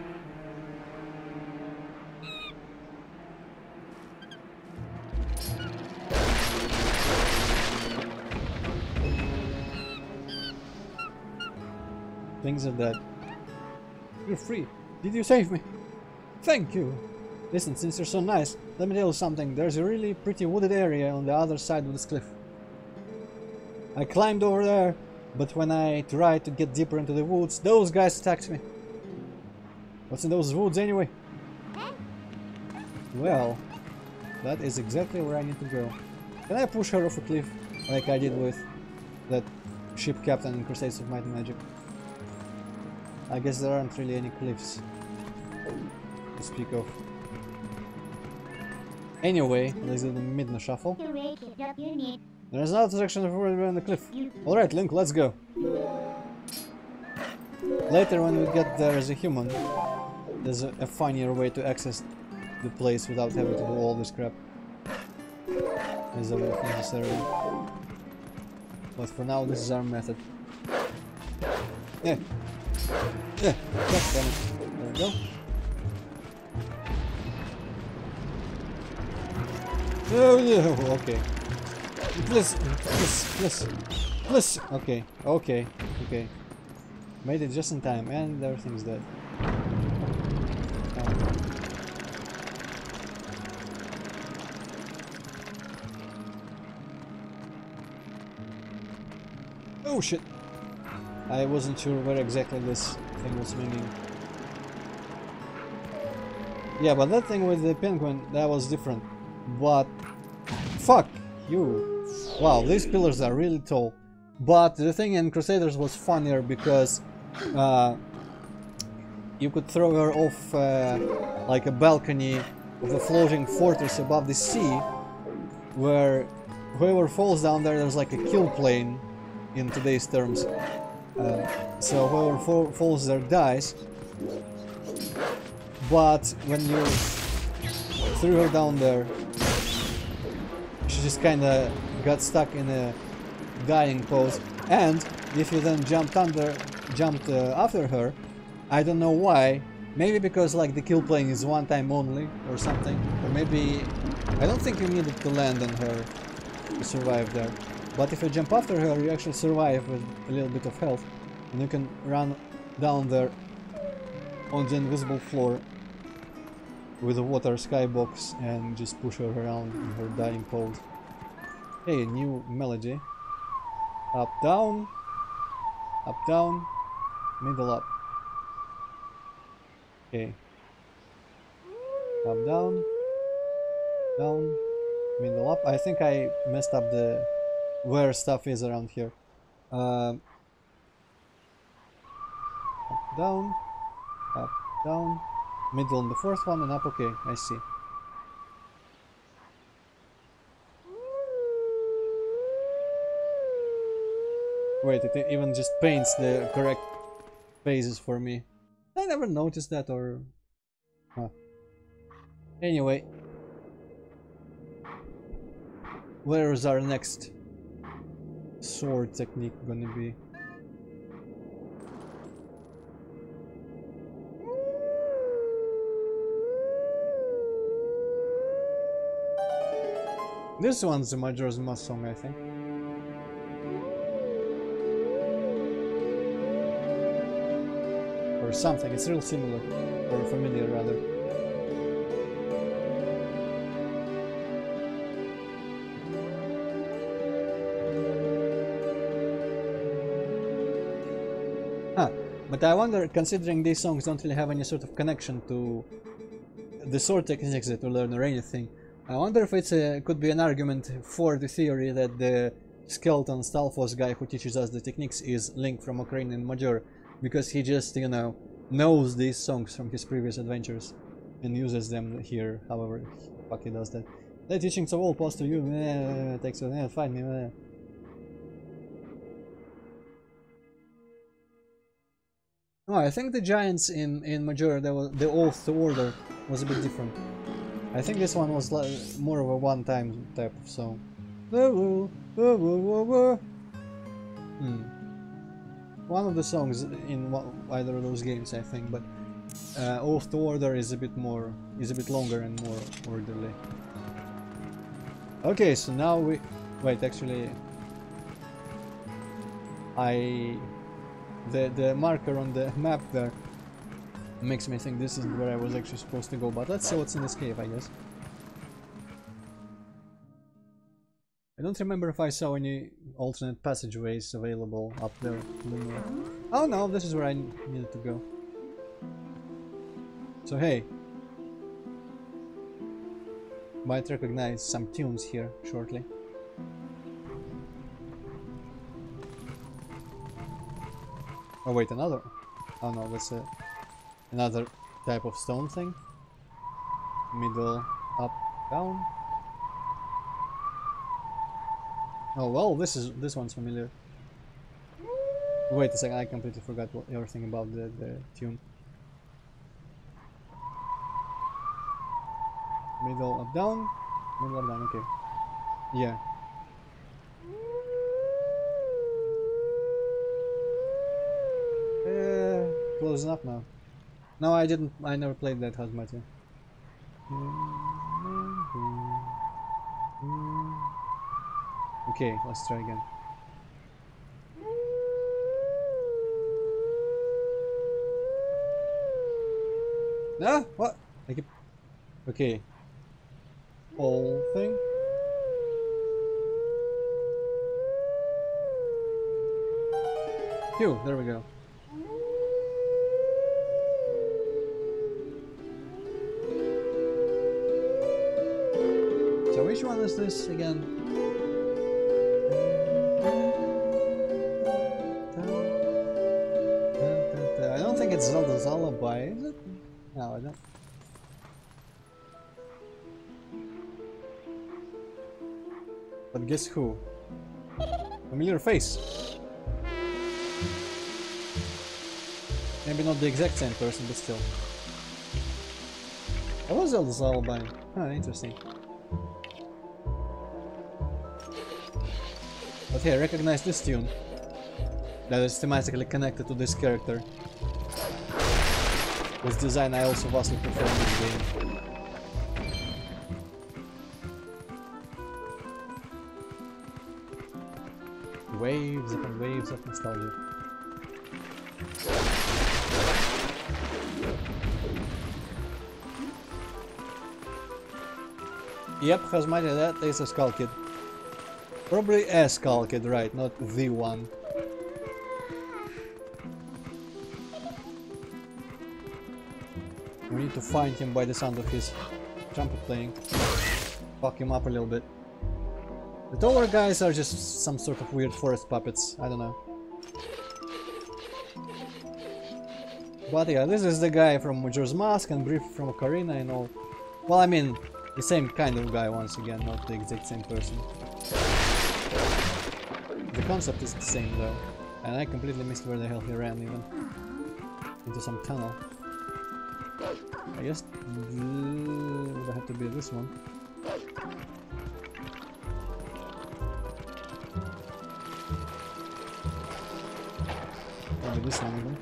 S1: Things are dead. You're free. Did you save me? Thank you. Listen, since you're so nice, let me tell you something. There's a really pretty wooded area on the other side of this cliff. I climbed over there, but when I tried to get deeper into the woods, those guys attacked me. What's in those woods anyway? Well, that is exactly where I need to go. Can I push her off a cliff, like I did with that ship captain in Crusades of Might and Magic? I guess there aren't really any cliffs to speak of. Anyway, let's do the Midna shuffle. There's another section of road around the cliff. Alright, Link, let's go. Later, when we get there as a human, there's a funnier way to access the place without having to do all this crap. As if necessary. But for now, this is our method. Yeah. Yeah. God damn it. There we go. Oh yeah. Okay. Please. Okay. Made it just in time, and everything's dead. Oh shit! I wasn't sure where exactly this thing was swinging. Yeah, but that thing with the penguin, that was different. But fuck you! Wow, these pillars are really tall. But the thing in Crusaders was funnier because you could throw her off like a balcony of a floating fortress above the sea, where whoever falls down there, there's like a kill plane in today's terms. So whoever falls there dies. But when you threw her down there, she just kinda got stuck in a dying pose, and if you then jumped after her, I don't know why, maybe because like the kill plane is one time only or something, or maybe I don't think you needed to land on her to survive there, but if you jump after her you actually survive with a little bit of health, and you can run down there on the invisible floor with a water skybox and just push her around in her dying pose. Hey, new melody. Up, down, middle up. Okay. Up, down, middle up. I think I messed up the where stuff is around here. Up, down, middle on the fourth one, and up. Okay, I see. Wait, it even just paints the correct phases for me. I never noticed that, or... Huh. Anyway. Where is our next sword technique gonna be? This one's the Majora's Mask song, I think. Or something, it's real similar, or familiar rather. Huh, but I wonder, considering these songs don't really have any sort of connection to the sword techniques that we learn or anything, I wonder if it's could be an argument for the theory that the skeleton Stalfos guy who teaches us the techniques is Link from Ocarina and Majora. because he just, you know, knows these songs from his previous adventures and uses them here. However, fuck, he does that. The teachings of all pass to you. Takes you. Find me. Oh, I think the giants in Majora, the Oath to Order was a bit different. I think this one was like more of a one-time type of song. One of the songs in either of those games, I think, but Oath to Order is a bit longer and more orderly. Okay, so now we wait. Actually, the marker on the map there makes me think this is where I was actually supposed to go. But let's see what's in this cave, I guess. I don't remember if I saw any alternate passageways available up there to the north. Oh no, this is where I needed to go. So hey, might recognize some tunes here shortly. Oh wait, another? Oh no, that's another type of stone thing. Middle, up, down. Oh well, this one's familiar. Wait a second, I completely forgot everything about the tune. Middle, up, down. Middle, up, down, okay. Yeah. Close enough now. No, I never played that Hazmat. Okay, let's try again. Ah, what? I keep... Okay. Whole thing. Phew, there we go. So which one is this again? I don't think it's Zelda's Lullaby, is it? No, I don't. But guess who? Familiar face. Maybe not the exact same person, but still. That was Zelda's Lullaby. Huh, interesting. But hey, I recognize this tune. That is thematically connected to this character. This design I also vastly prefer in this game. Waves upon waves of nostalgia. Yep, Hazmati, that is a Skull Kid. Probably a Skull Kid, right, not the one. We need to find him by the sound of his trumpet playing. Fuck him up a little bit. The taller guys are just some sort of weird forest puppets, I don't know. But yeah, this is the guy from Majora's Mask and Brief from Ocarina and all. Well, I mean, the same kind of guy once again, not the exact same person. The concept is the same though. And I completely missed where the hell he ran even. Into some tunnel. I guess it would have to be this one. Maybe this one even.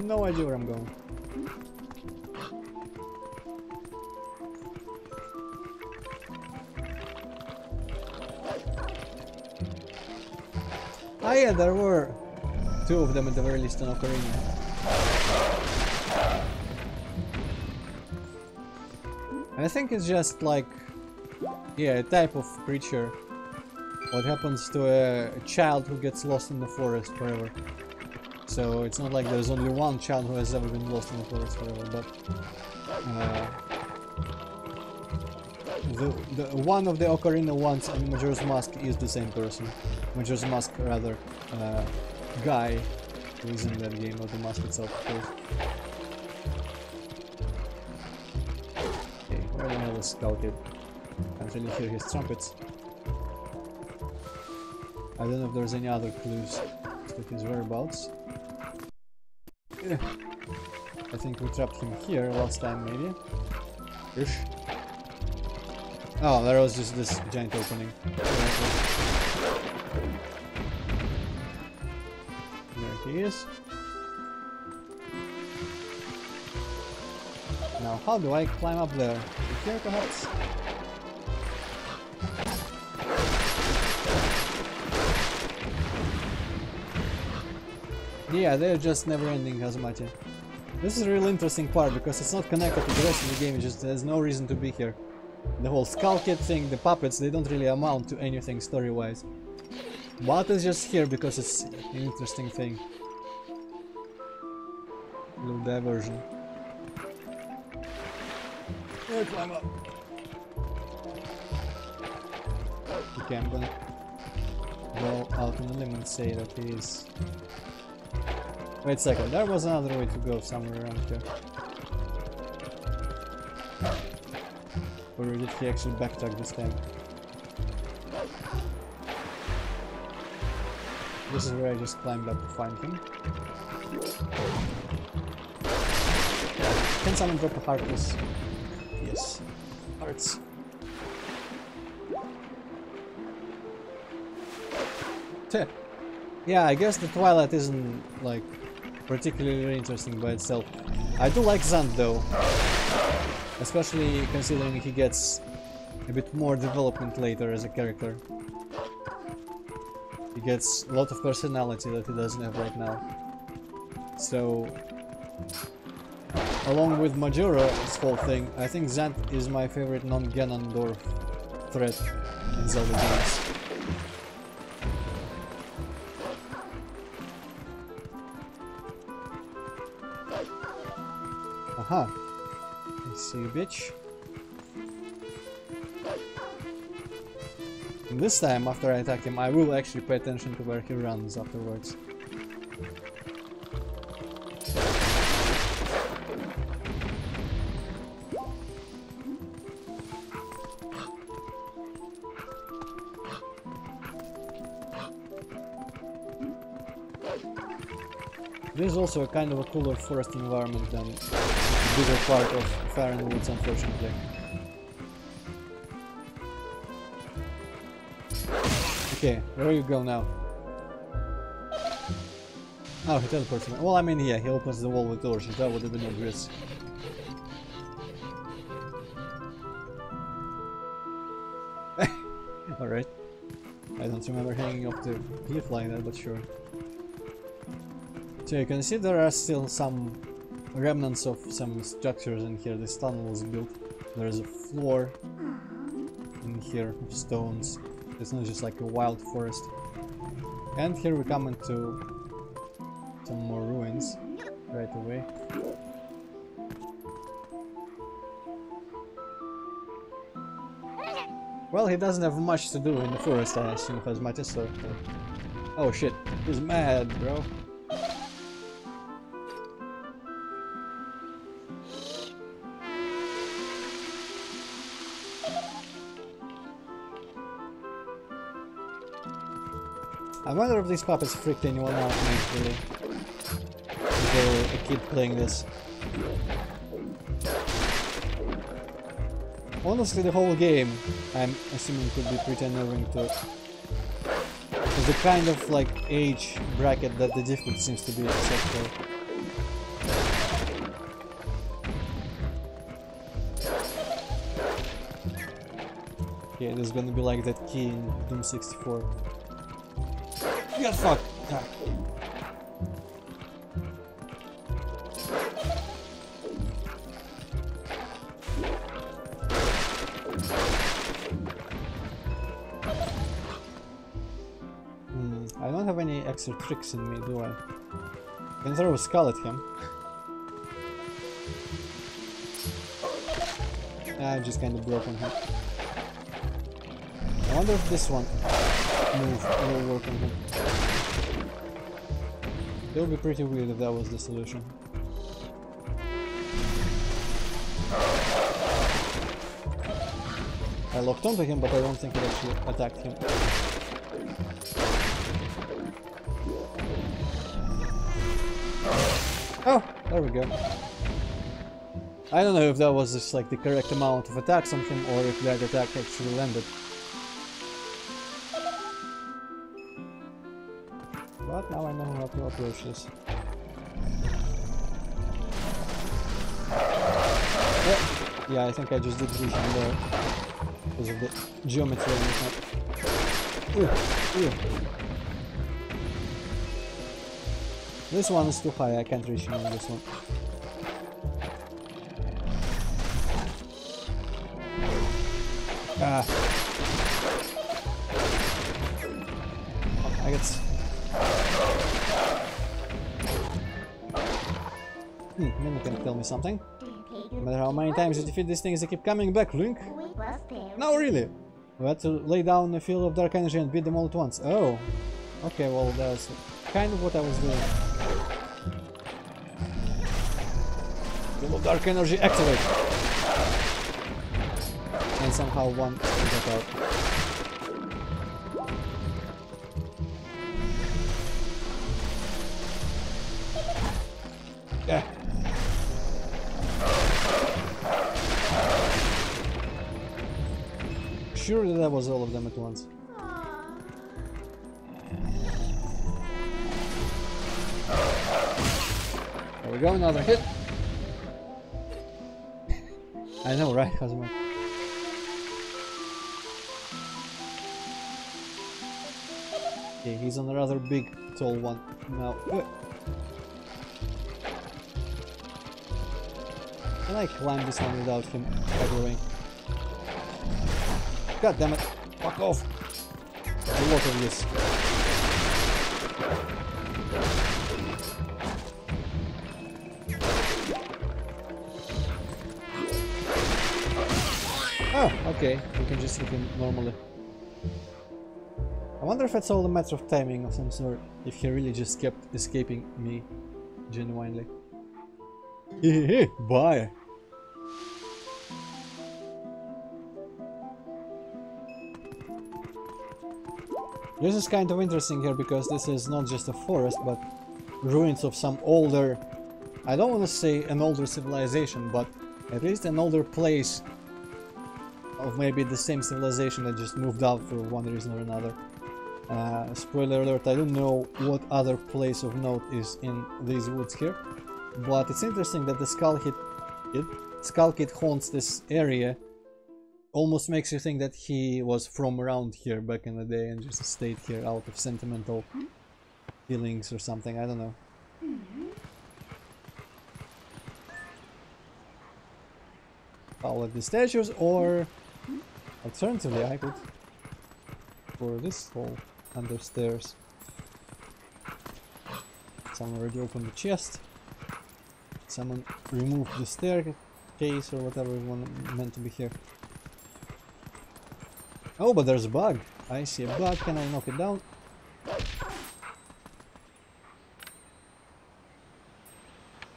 S1: No idea where I'm going. Ah yeah, there were two of them at the very least on Ocarina. I think it's just like, yeah, a type of creature. What happens to a child who gets lost in the forest forever. So it's not like there's only one child who has ever been lost in the forest forever, but one of the Ocarina ones and Majora's Mask is the same person. Majora's Mask, rather, guy who is in that game, not the mask itself, of course. Okay, where the hell is Skull Kid? Can't really hear his trumpets. I don't know if there's any other clues to his whereabouts. Yeah. I think we trapped him here last time, maybe. Ish. Oh, there was just this giant opening. There he is. Now, how do I climb up there? Here, perhaps? Yeah, they're just never ending, Kazumati. This is a really interesting part because it's not connected to the rest of the game, it just there's no reason to be here. The whole Skull Kid thing, the puppets, they don't really amount to anything story-wise. But it's just here because it's an interesting thing. A little diversion. Oh, climb up. Okay, I'm gonna go out on a limb and say that he is... Wait a second, there was another way to go somewhere around here. Or did he actually backtrack this time? This is where I just climbed up to find him. Can someone drop a heart, please? Yes. Hearts. Yeah, I guess the Twilight isn't, like, particularly interesting by itself. I do like Zant though, especially considering he gets a bit more development later as a character. He gets a lot of personality that he doesn't have right now. So, along with Majora's whole thing, I think Zant is my favorite non-Ganondorf threat in Zelda games. Aha! I see you, bitch. And this time, after I attack him, I will actually pay attention to where he runs afterwards. This is also a kind of a cooler forest environment than the bigger part of Fair Woods, unfortunately. Okay, where you go now? Oh, he teleports me. Well, I mean, yeah, he opens the wall with torches, that would have been obvious. Alright. I don't remember hanging up the cliff like that, but sure. So you can see there are still some remnants of some structures in here. This tunnel was built. There's a floor in here of stones. It's not just like a wild forest. And here we come into some more ruins right away. Well, he doesn't have much to do in the forest, I assume, as much as so. Oh shit, he's mad, bro. I wonder if these puppets freaked anyone out really. If they were a kid playing this. Honestly, the whole game, I'm assuming, could be pretty unnerving to the kind of like age bracket that the difficulty seems to be acceptable. Okay, there's gonna be like that key in Doom 64. Get fucked! Ah. I don't have any extra tricks in me, do I? Can throw a skull at him. I just kind of broke on him. I wonder if this one move will work on him. It would be pretty weird if that was the solution. I locked onto him, but I don't think it actually attacked him. Oh, there we go. I don't know if that was just like the correct amount of attacks on him or if that attack actually landed. But now I know how to approach this. Yeah, I think I just did reach him there because of the geometry on this map. Ooh. This one is too high, I can't reach him on this one. Ah. I guess. Midna can tell me something. No matter how many times you defeat these things, they keep coming back, Link. No, really. We had to lay down a field of dark energy and beat them all at once. Oh. Okay, well, that's kind of what I was doing. Field of dark energy activate. And somehow one got out. Yeah. Surely that was all of them at once. There we go, another hit. I know, right, Kazuma? Okay, he's on a rather big, tall one now. Can I climb this one without him aggroing? God damn it! Fuck off! A lot of this. Oh, okay. We can just hit him normally. I wonder if it's all a matter of timing of some sort. If he really just kept escaping me genuinely. Hehehe, bye! This is kind of interesting here because this is not just a forest but ruins of some older, I don't want to say an older civilization, but at least an older place of maybe the same civilization that just moved out for one reason or another. Spoiler alert, I don't know what other place of note is in these woods here, but it's interesting that the Skull Kid haunts this area. Almost makes you think that he was from around here back in the day and just stayed here out of sentimental feelings or something, I don't know. Foul at the statues, or alternatively I could for this hole under stairs. Someone already opened the chest. Someone removed the staircase or whatever one meant to be here. Oh, but there's a bug. I see a bug. Can I knock it down?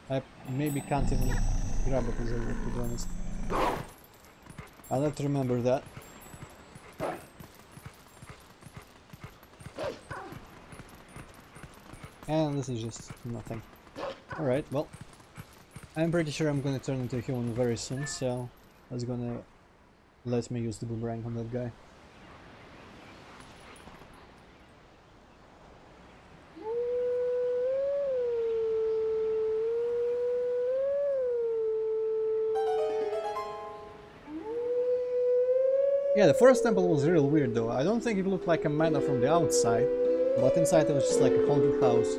S1: I maybe can't even grab it as well, to be honest. I'll have to remember that. And this is just nothing. Alright, well, I'm pretty sure I'm gonna turn into a human very soon, so that's gonna let me use the boomerang on that guy. Yeah, the forest temple was real weird though. I don't think it looked like a manor from the outside, but inside it was just like a haunted house.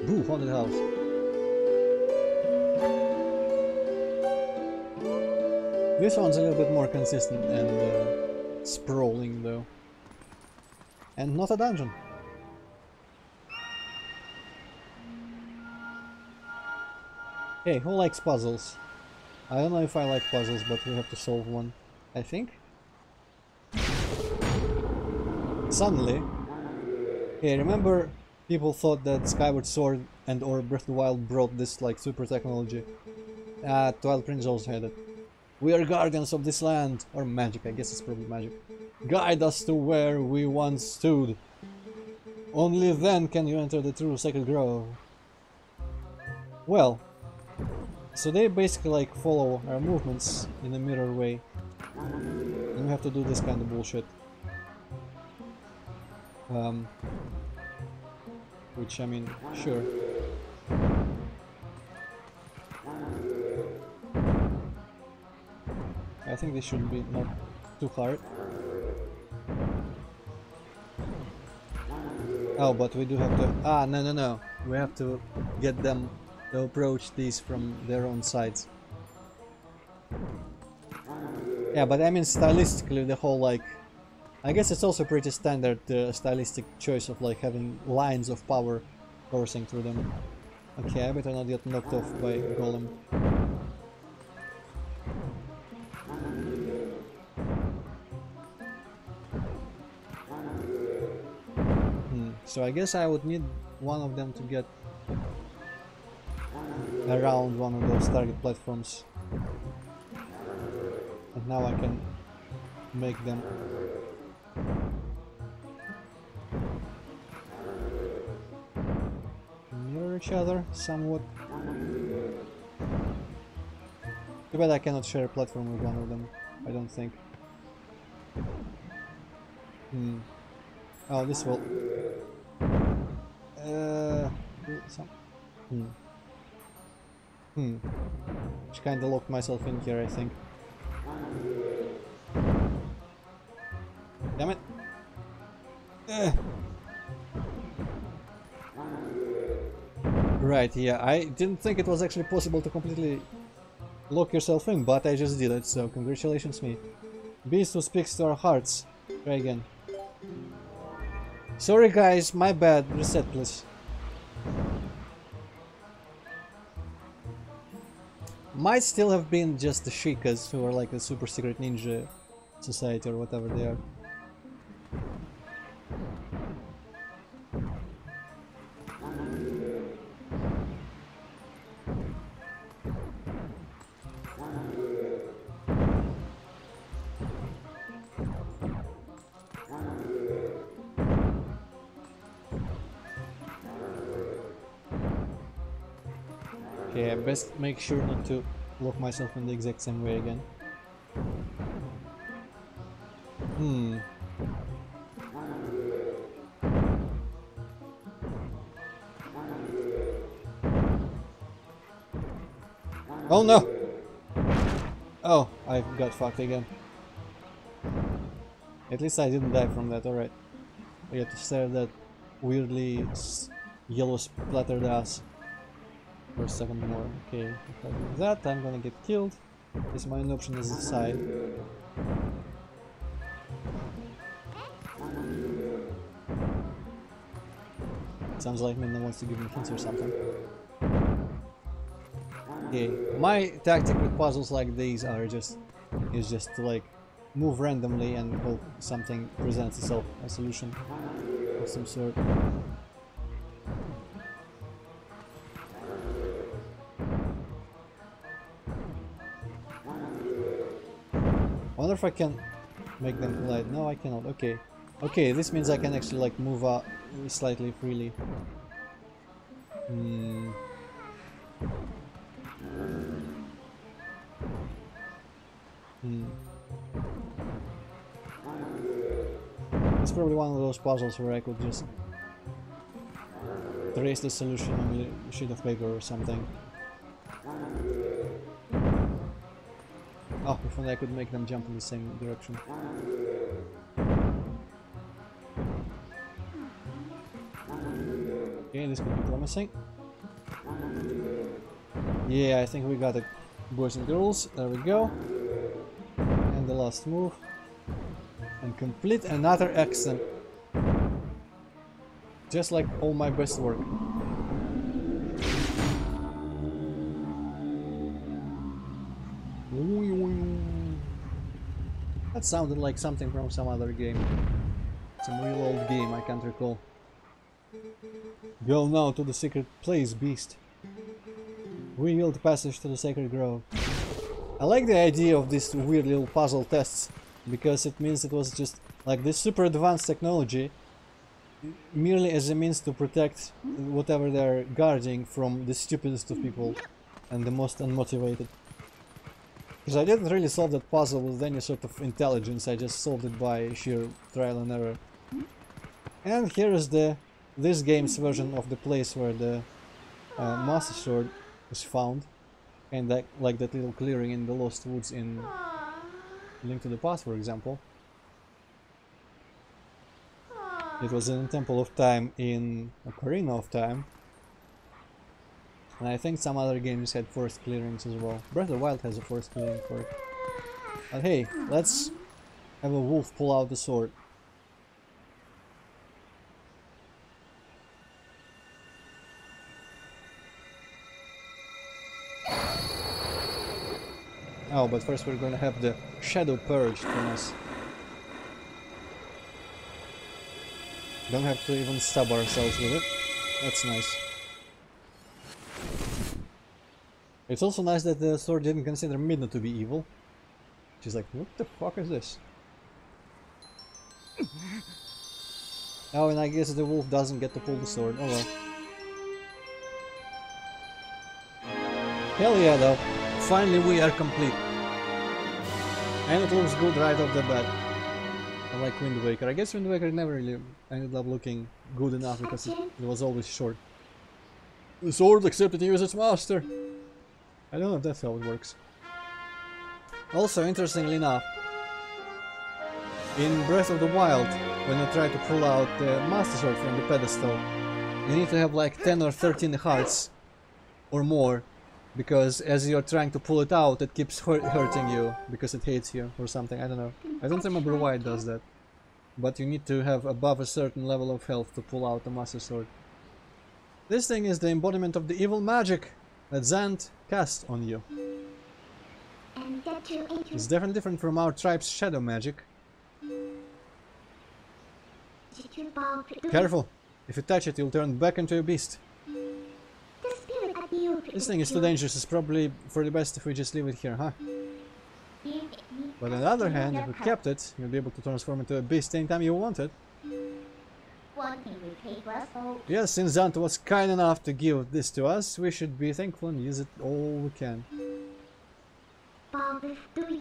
S1: Boo, haunted house. This one's a little bit more consistent and sprawling though. And not a dungeon. Hey, who likes puzzles? I don't know if I like puzzles, but we have to solve one, I think. Suddenly, hey, remember people thought that Skyward Sword and or Breath of the Wild brought this like super technology? Twilight Princess also had it. We are guardians of this land, or magic, I guess it's probably magic. Guide us to where we once stood. Only then can you enter the true sacred grove. Well, so they basically like follow our movements in a mirror way. And we have to do this kind of bullshit. Which, I mean, sure. I think this should be not too hard. Oh, but we do have to... Ah, no. We have to get them to approach these from their own sides. Yeah, but I mean stylistically the whole like... I guess it's also pretty standard stylistic choice of like having lines of power coursing through them. Okay, I better not get knocked off by Golem. So I guess I would need one of them to get around one of those target platforms. And now I can make them mirror each other somewhat. Too bad I cannot share a platform with one of them, I don't think. Oh, this will... Just kinda locked myself in here, I think. Damn it! Right, yeah, I didn't think it was actually possible to completely lock yourself in, but I just did it, so congratulations me. Beast who speaks to our hearts. Try again. Sorry guys, my bad. Reset please. Might still have been just the Shikas, who are like a super secret ninja society or whatever they are. Okay, I best make sure not to lock myself in the exact same way again. Oh no! Oh, I got fucked again. At least I didn't die from that, alright. I get to stare at that weirdly yellow splattered ass for a second more. Okay, if I do that, I'm gonna get killed. This my only option is the side. Sounds like Midna wants to give me hints or something. Okay, my tactic with puzzles like these is just to like move randomly and hope something presents itself, a solution of some sort. I wonder if I can make them collide. No, I cannot. Okay. Okay, this means I can actually like move up slightly freely. It's probably one of those puzzles where I could just trace the solution on a sheet of paper or something. Oh, if only I could make them jump in the same direction. Okay, this could be promising. Yeah, I think we got it, boys and girls. There we go. And the last move. And complete another accent. Just like all my best work. That sounded like something from some other game. Some real old game, I can't recall. Go now to the secret place, beast. We yield passage to the sacred grove. I like the idea of these weird little puzzle tests, because it means it was just like this super advanced technology merely as a means to protect whatever they're guarding from the stupidest of people and the most unmotivated. Because I didn't really solve that puzzle with any sort of intelligence, I just solved it by sheer trial and error. And here is this game's version of the place where the Master Sword is found, and like that little clearing in the Lost Woods in Link to the Past, for example. It was in Temple of Time in Ocarina of Time. And I think some other games had forest clearings as well. Breath of the Wild has a forest clearing for it. But hey, let's have a wolf pull out the sword. Oh, but first we're going to have the shadow purged from us. Don't have to even stab ourselves with it. That's nice. It's also nice that the sword didn't consider Midna to be evil. She's like, what the fuck is this? Oh, and I guess the wolf doesn't get to pull the sword. Oh well. Hell yeah, though. Finally we are complete. And it looks good right off the bat. I like Wind Waker. I guess Wind Waker never really ended up looking good enough because it was always short. The sword accepted you as its master. I don't know if that's how it works. Also, interestingly enough, in Breath of the Wild, when you try to pull out the Master Sword from the pedestal, you need to have like 10 or 13 hearts or more, because as you're trying to pull it out, it keeps hurting you because it hates you or something. I don't know. I don't remember why it does that. But you need to have above a certain level of health to pull out the Master Sword. This thing is the embodiment of the evil magic that Zant cast on you. It's definitely different from our tribe's shadow magic. Careful! If you touch it, you'll turn back into a beast. This thing is too dangerous. It's probably for the best if we just leave it here, huh? But on the other hand, if we kept it, you'll be able to transform into a beast anytime you want it. Yes, since Zant was kind enough to give this to us, we should be thankful and use it all we can.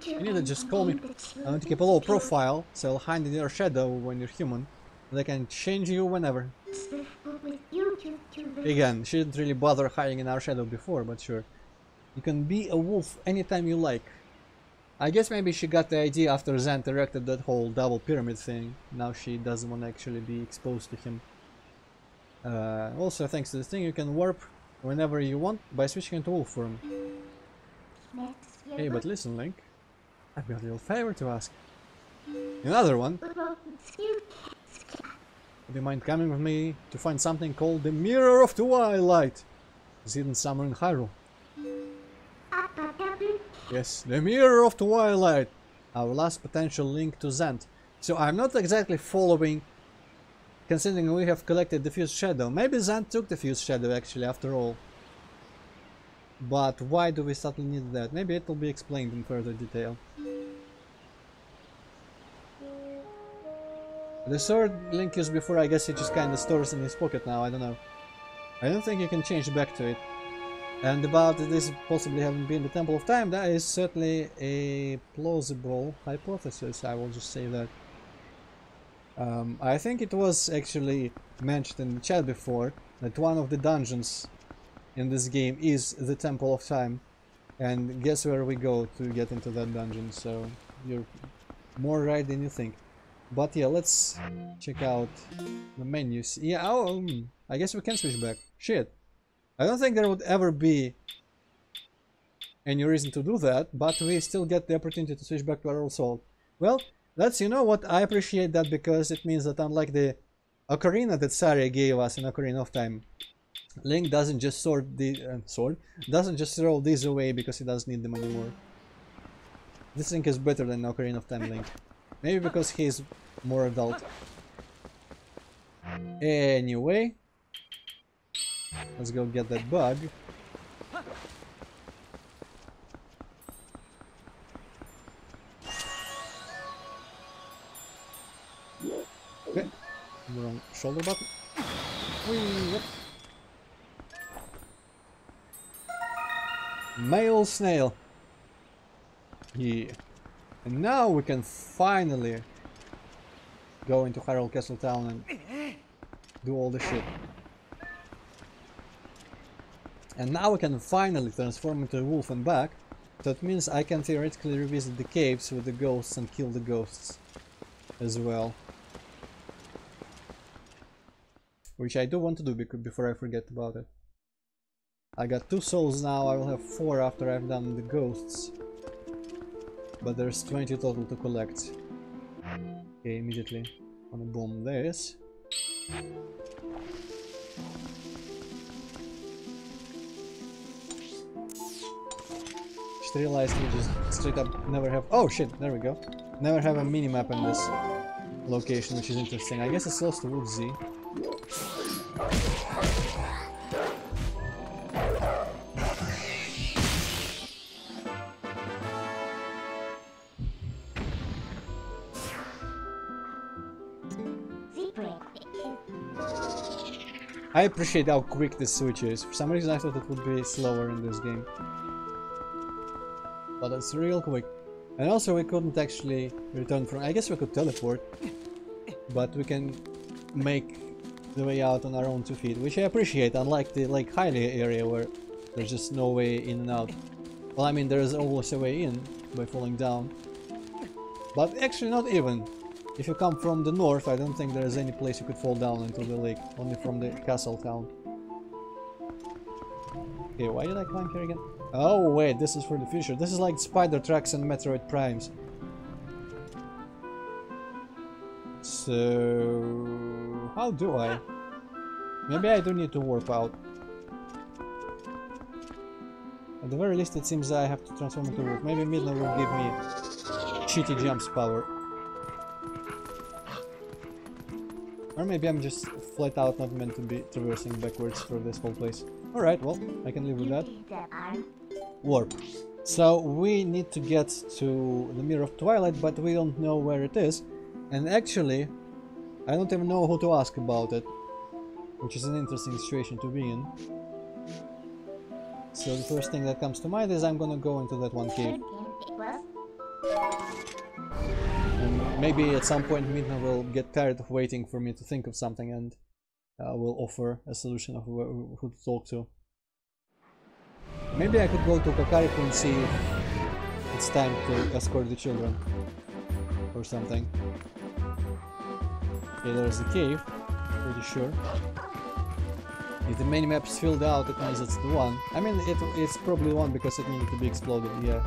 S1: You need to just call me. I want to keep a low profile, so I'll hide in your shadow when you're human, and I can change you whenever. Again, she didn't really bother hiding in our shadow before, but sure. You can be a wolf anytime you like. I guess maybe she got the idea after Zant erected that whole double pyramid thing. Now she doesn't want to actually be exposed to him. Also, thanks to this thing, you can warp whenever you want by switching into wolf form. Hey, but listen, Link. I've got a little favor to ask. Another one. Would you mind coming with me to find something called the Mirror of Twilight? It's hidden somewhere in Hyrule. Yes, the Mirror of Twilight. Our last potential link to Zant. So I'm not exactly following, considering we have collected the Fused Shadow. Maybe Zant took the Fused Shadow actually after all. But why do we suddenly need that? Maybe it will be explained in further detail. The sword Link used before, I guess he just kinda stores in his pocket now, I don't know. I don't think you can change back to it. And about this possibly having been the Temple of Time, that is certainly a plausible hypothesis, I will just say that. I think it was actually mentioned in the chat before that one of the dungeons in this game is the Temple of Time. And guess where we go to get into that dungeon, so you're more right than you think. But yeah, let's check out the menus. Yeah, I guess we can switch back. Shit. I don't think there would ever be any reason to do that, but we still get the opportunity to switch back to our old soul. Well, that's, you know what, I appreciate that because it means that unlike the ocarina that Saria gave us in Ocarina of Time, Link doesn't just doesn't just throw these away because he doesn't need them anymore. This Link is better than Ocarina of Time Link. Maybe because he's more adult. Anyway, let's go get that bug. Okay, wrong shoulder button. Whee, yep. Male snail. Yeah. And now we can finally go into Hyrule Castle Town and do all the shit. And now we can finally transform into a wolf and back. That means I can theoretically revisit the caves with the ghosts and kill the ghosts as well. Which I do want to do before I forget about it. I got 2 souls now, I will have 4 after I've done the ghosts. But there's 20 total to collect. Okay, immediately wanna boom this. Just realized we just straight up never have— oh shit, there we go. Never have a minimap in this location, which is interesting. I guess it's lost to Woodsy. I appreciate how quick this switch is. For some reason I thought it would be slower in this game. But it's real quick. And also we couldn't actually return from— I guess we could teleport. But we can make the way out on our own 2 feet, which I appreciate, unlike the Lake Hylia area where there's just no way in and out. Well, I mean, there is always a way in by falling down. But actually not even. If you come from the north, I don't think there is any place you could fall down into the lake, only from the castle town. Okay, why did I climb here again? Oh wait, this is for the future. This is like Spider Tracks and Metroid Primes. So how do I? Maybe I do need to warp out. At the very least it seems I have to transform into wolf. Maybe Midna will give me shitty jumps power. Or maybe I'm just flat out not meant to be traversing backwards for this whole place. Alright, well, I can live with that. Warp. So we need to get to the Mirror of Twilight, but we don't know where it is. And actually, I don't even know who to ask about it. Which is an interesting situation to be in. So the first thing that comes to mind is I'm gonna go into that one cave. And maybe at some point Midna will get tired of waiting for me to think of something and will offer a solution of who to talk to. Maybe I could go to Kakariko and see if it's time to escort the children or something. Okay, there's the cave, pretty sure. If the minimap's filled out, it means it's the one. I mean, it's probably one because it needed to be exploded, yeah.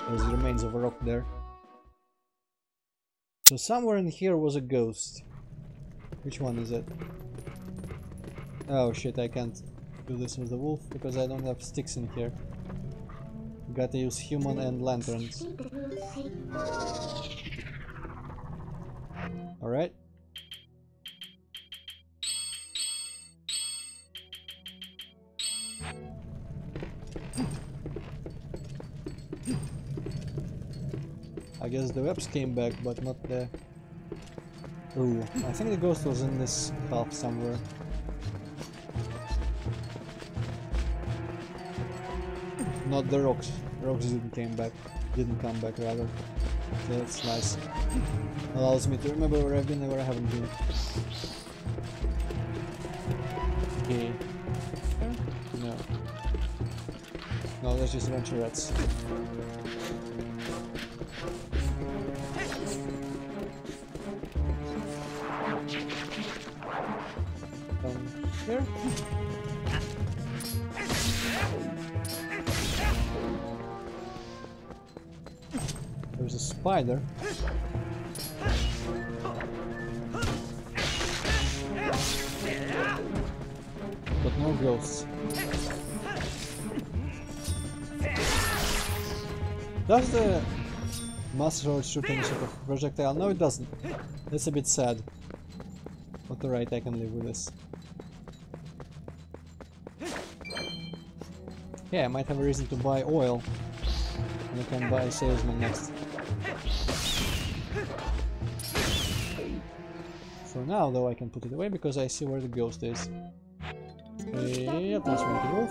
S1: There's the remains of a rock there. So somewhere in here was a ghost. Which one is it? Oh shit, I can't do this with the wolf because I don't have sticks in here. Gotta use human and lanterns. Alright. I guess the webs came back, but not the... Ooh, I think the ghost was in this half somewhere. Not the rocks. The rocks didn't come back rather. So that's nice. Allows me to remember where I've been and where I haven't been. Okay. No. No, that's just a bunch of rats. Here. There's a spider. But no ghosts. Does the Master Sword shoot any sort of projectile. No, it doesn't. That's a bit sad. But alright, I can live with this. Yeah, I might have a reason to buy oil. And I can buy a salesman next. For now, though, I can put it away because I see where the ghost is. Yep, that's ready to move.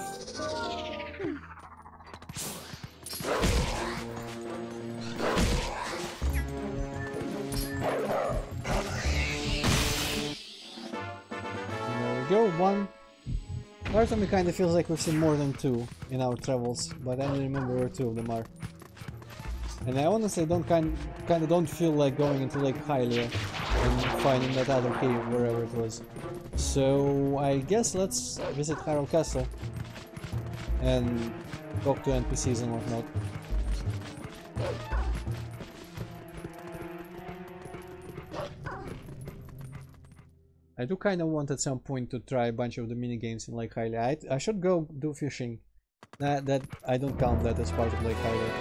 S1: There we go, one. Part of me kind of feels like we've seen more than two in our travels, but I don't remember where two of them are. And I honestly kind of don't feel like going into Lake Hylia and finding that other cave wherever it was. So I guess let's visit Hyrule Castle and talk to NPCs and whatnot. I do kind of want at some point to try a bunch of the minigames in Lake Hylia. I should go do fishing. That I don't count that as part of Lake Hylia.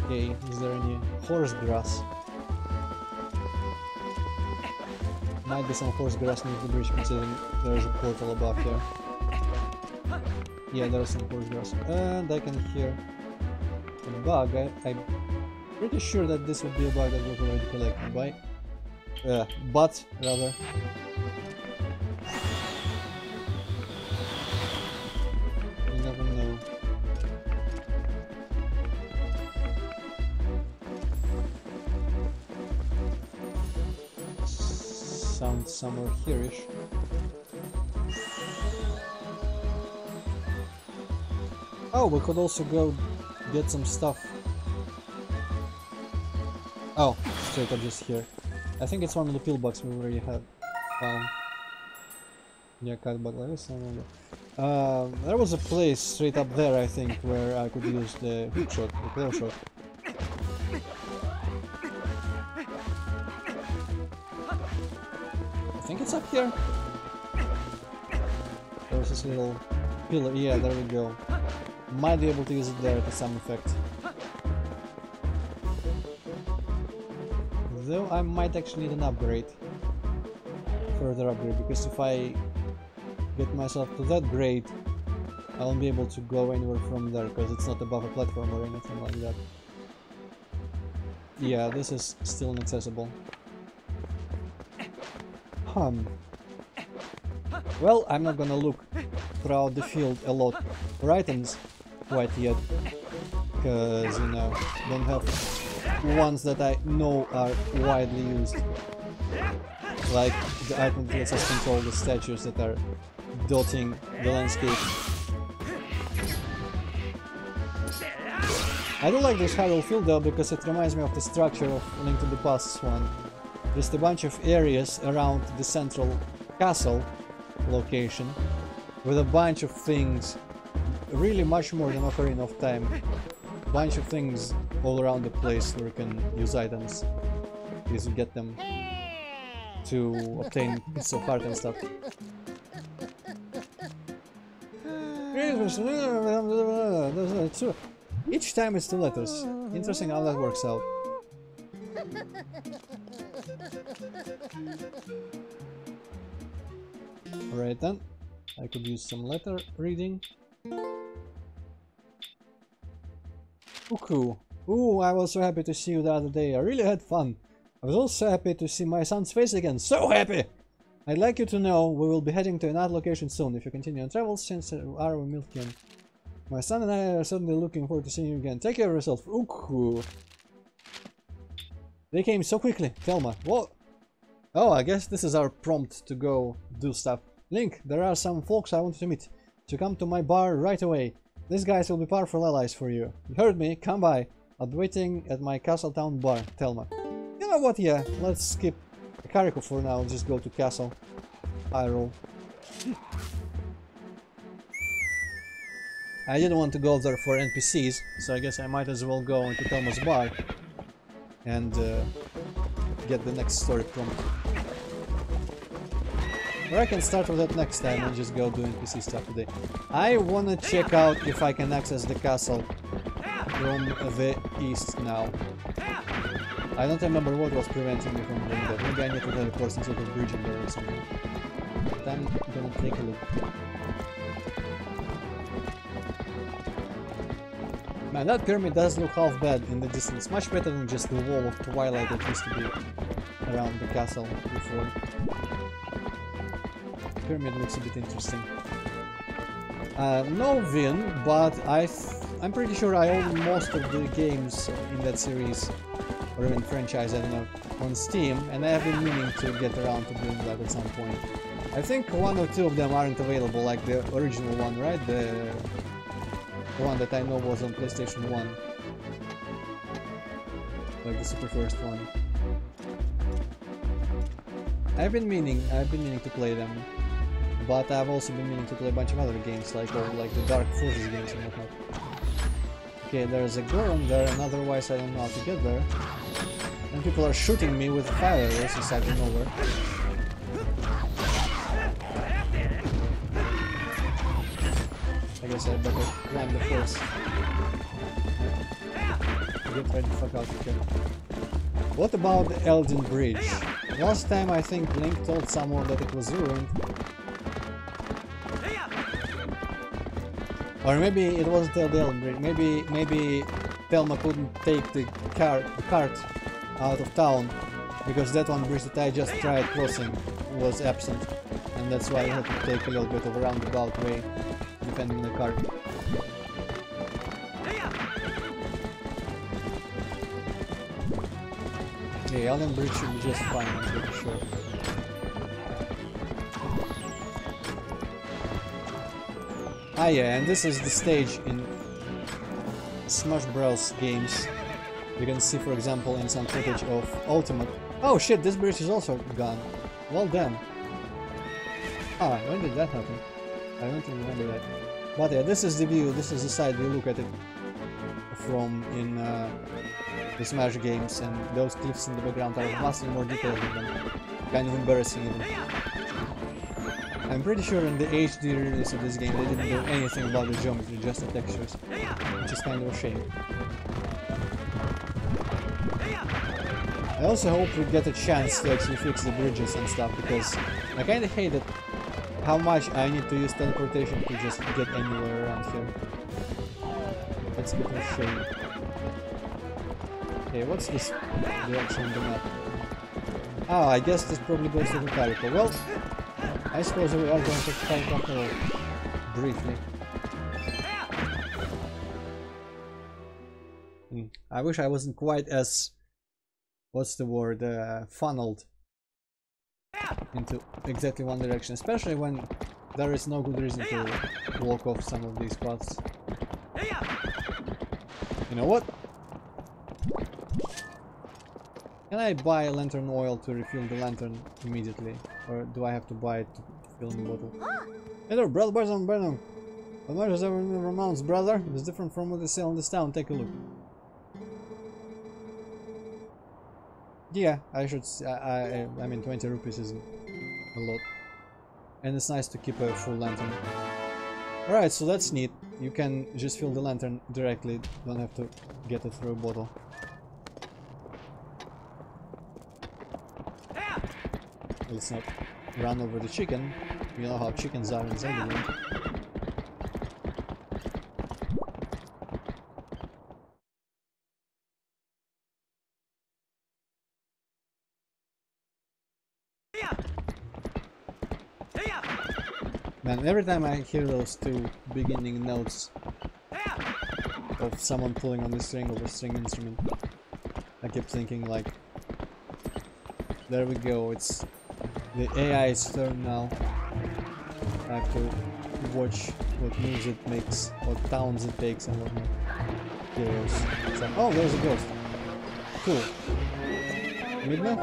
S1: Okay, is there any horse grass? Might be some horse grass near the bridge considering there's a portal above there. Yeah, there's some horse grass. And I can hear a bug. I'm pretty sure that this would be a bug that was already collected by... but, rather. You never know. Sounds somewhere here-ish. Oh, we could also go get some stuff. Oh, straight up just here. I think it's one of the pillbox we already have found. Yeah, cut bug like this. There was a place straight up there, I think, where I could use the hook shot, the claw shot. I think it's up here. There's this little pillar. Yeah, there we go. Might be able to use it there to some effect. Though I might actually need an upgrade. Further upgrade, because if I get myself to that grade, I won't be able to go anywhere from there, because it's not above a platform or anything like that. Yeah, this is still inaccessible. Well, I'm not gonna look throughout the field a lot for items quite yet, because, you know, don't have ones that I know are widely used. Like the item that lets us control the statues that are dotting the landscape. I do like this Hyrule field though, because it reminds me of the structure of Link to the Past one. Just a bunch of areas around the central castle location with a bunch of things, really much more than Ocarina of Time. Bunch of things all around the place where you can use items, because you get them to obtain bits of heart and stuff. Each time it's 2 letters. Interesting how that works out. Alright then, I could use some letter reading. Cuckoo. Ooh, I was so happy to see you the other day. I really had fun. I was also happy to see my son's face again. So happy! I'd like you to know we will be heading to another location soon. If you continue on travel, since our Milkian. My son and I are certainly looking forward to seeing you again. Take care of yourself. Cuckoo. They came so quickly. Thelma. What? Oh, I guess this is our prompt to go do stuff. Link, there are some folks I want to meet. So come to my bar right away. These guys will be powerful allies for you. You heard me, come by. I'll be waiting at my Castletown bar, Thelma. You know what, yeah, let's skip Kariko for now, just go to Castle Hyrule. I didn't want to go there for NPCs, so I guess I might as well go into Thelma's bar and get the next story prompt. Or I can start with that next time and just go do NPC stuff today. I wanna check out if I can access the castle from the east now. I don't remember what was preventing me from doing that. Maybe I need to teleport some sort of bridge in there or something. But I'm gonna take a look. Man, that pyramid does look half bad in the distance. Much better than just the wall of Twilight that used to be around the castle before. Pyramid looks a bit interesting. No Vin, but I'm pretty sure I own most of the games in that series, or even franchise, I don't know, on Steam, and I have been meaning to get around to doing that at some point. I think one or two of them aren't available, like the original one, right? The one that I know was on PlayStation 1. Like the super first one. I've been meaning to play them. But I've also been meaning to play a bunch of other games, like the Dark Forces games and whatnot. Okay, there's a Gorm there, and otherwise I don't know how to get there. And people are shooting me with fire arrows inside of nowhere. I guess I better climb the first. Get ready to fuck out of here. What about the Elden Bridge? Last time I think Link told someone that it was ruined. Or maybe it wasn't the Elden Bridge. Maybe Thelma couldn't take the cart out of town because that one bridge that I just tried crossing was absent, and that's why I had to take a little bit of a roundabout way defending the cart. Yeah, Elden Bridge should be just fine, I'm pretty sure. Ah yeah, and this is the stage in Smash Bros. Games. You can see, for example, in some footage of Ultimate. Oh shit, this bridge is also gone. Well done. Ah, when did that happen? I don't even remember that. But yeah, this is the view, this is the side we look at it from in the Smash games, and those cliffs in the background are vastly more detailed than them. Kind of embarrassing even. I'm pretty sure in the HD release of this game they didn't do anything about the geometry, just the textures, which is kind of a shame. I also hope we get a chance to actually fix the bridges and stuff, because I kinda hate it how much I need to use teleportation to just get anywhere around here. That's a bit of a shame. Okay, what's this direction on the map? Oh, I guess this probably goes to the Carico. Well, I suppose we are going to try to briefly. I wish I wasn't quite as, what's the word, funneled into exactly one direction, especially when there is no good reason to walk off some of these paths. You know what? Can I buy lantern oil to refill the lantern immediately? Or do I have to buy it to fill in the bottle? Hello, brother, Brennan. What matters ever amounts, brother? It's different from what they sell in this town. Take a look. Yeah, I should. I mean, 20 rupees is a lot, and it's nice to keep a full lantern. All right, so that's neat. You can just fill the lantern directly. Don't have to get it through a bottle. Let's not run over the chicken. You know how chickens are in Zelda. Man, every time I hear those two beginning notes of someone pulling on the string of a string instrument, I keep thinking like, there we go, it's the AI's turn now. I have to watch what moves it makes, what towns it takes and whatnot. Heroes. Oh, there's a ghost. Cool. Midna?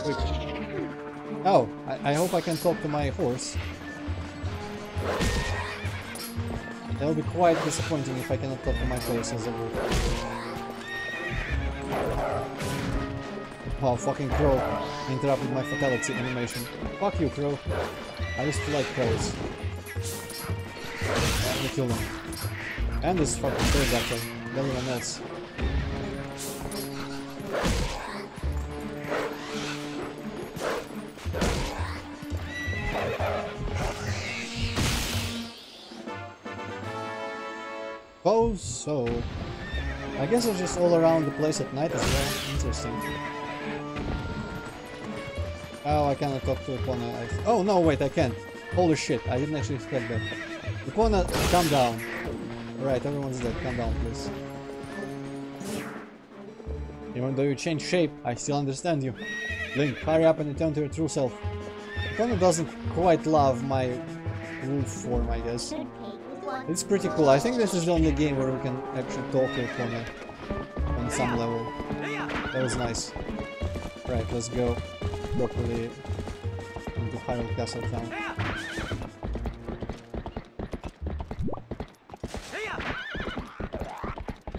S1: Quick. Oh, I hope I can talk to my horse. That would be quite disappointing if I cannot talk to my horse as a wolf. Wow, fucking crow interrupted my fatality animation. Fuck you, crow. I used to like crows. Let me kill them. And this fucking pterodactyl. Billionaires. Oh, so... I guess it's just all around the place at night as well. Interesting. Oh, I cannot talk to Epona. Oh, no, wait, I can't. Holy shit, I didn't actually expect that. Epona, calm down. Alright, everyone's dead. Calm down, please. Even though you change shape, I still understand you. Link, hurry up and return to your true self. Epona doesn't quite love my wolf form, I guess. It's pretty cool. I think this is the only game where we can actually talk to Epona on some level. That was nice. Right, let's go properly into Hyrule Castle town.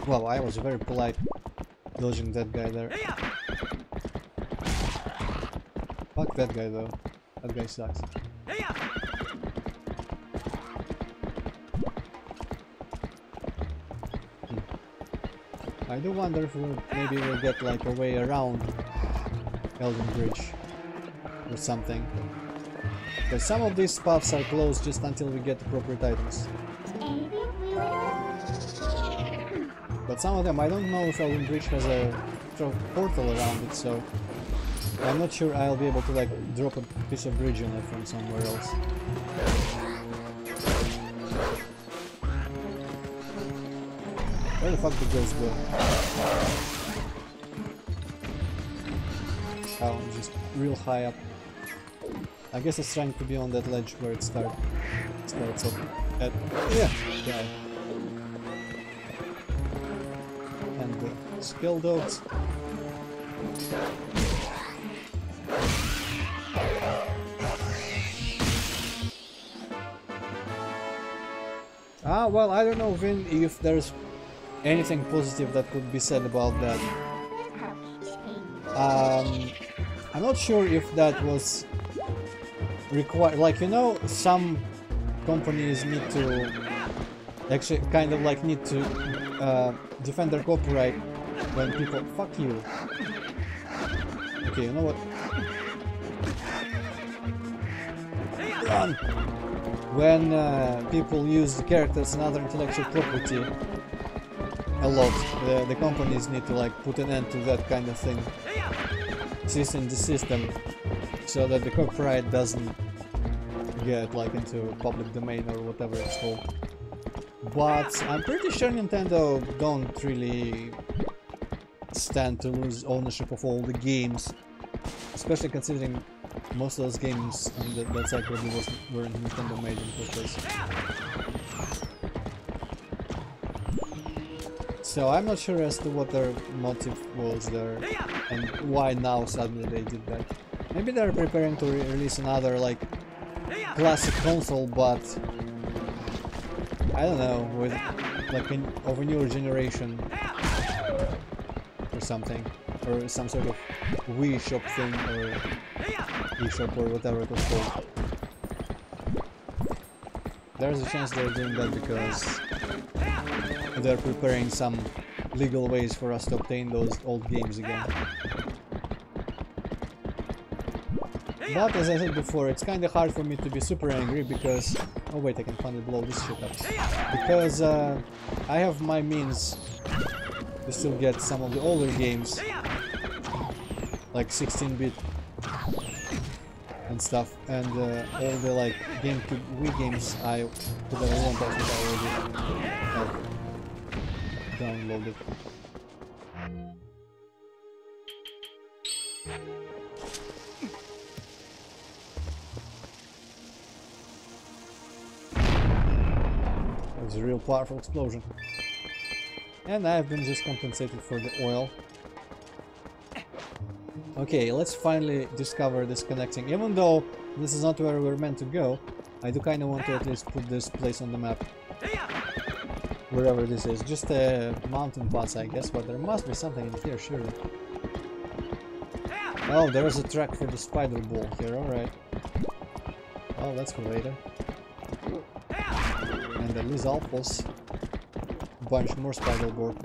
S1: Well, I was very polite dodging that guy there. Fuck that guy though. That guy sucks. I do wonder if maybe we'll get like a way around Elden Bridge or something. Because some of these paths are closed just until we get appropriate items. But some of them, I don't know if Elden Bridge has a portal around it, so I'm not sure I'll be able to like drop a piece of bridge on it from somewhere else. Where the fuck did those go? Oh, I'm just real high up. I guess it's trying to be on that ledge where it starts up at... Yeah! And the skill dogs. Ah, well, I don't know, Vin, if there's anything positive that could be said about that. I'm not sure if that was required. Like, you know, some companies need to actually kind of like need to defend their copyright when people... Fuck you. Okay, you know what? Run! When people use the characters and other intellectual property a lot, the companies need to like put an end to that kind of thing. Cease in the system, so that the copyright doesn't get like into public domain or whatever it's called. But I'm pretty sure Nintendo don't really stand to lose ownership of all the games, especially considering most of those games that cycle were Nintendo made in the first place. So I'm not sure as to what their motive was there and why now suddenly they did that. Maybe they're preparing to release another like classic console, but I don't know, with like of a newer generation or something, or some sort of Wii Shop thing or eShop or whatever it was called. There's a chance they're doing that because they're preparing some legal ways for us to obtain those old games again. But as I said before, it's kinda hard for me to be super angry because... Oh wait, I can finally blow this shit up. Because I have my means to still get some of the older games, like 16-bit and stuff, and all the like GameCube Wii games I want, I think I already have downloaded. That was a real powerful explosion. And I have been just compensated for the oil. Okay, let's finally discover this connecting. Even though this is not where we're meant to go, I do kind of want to at least put this place on the map. Wherever this is. Just a mountain pass, I guess, but there must be something in here, surely. Oh, there is a track for the spider ball here, alright. Oh, that's for later. And at least Alphos. Bunch more spider board.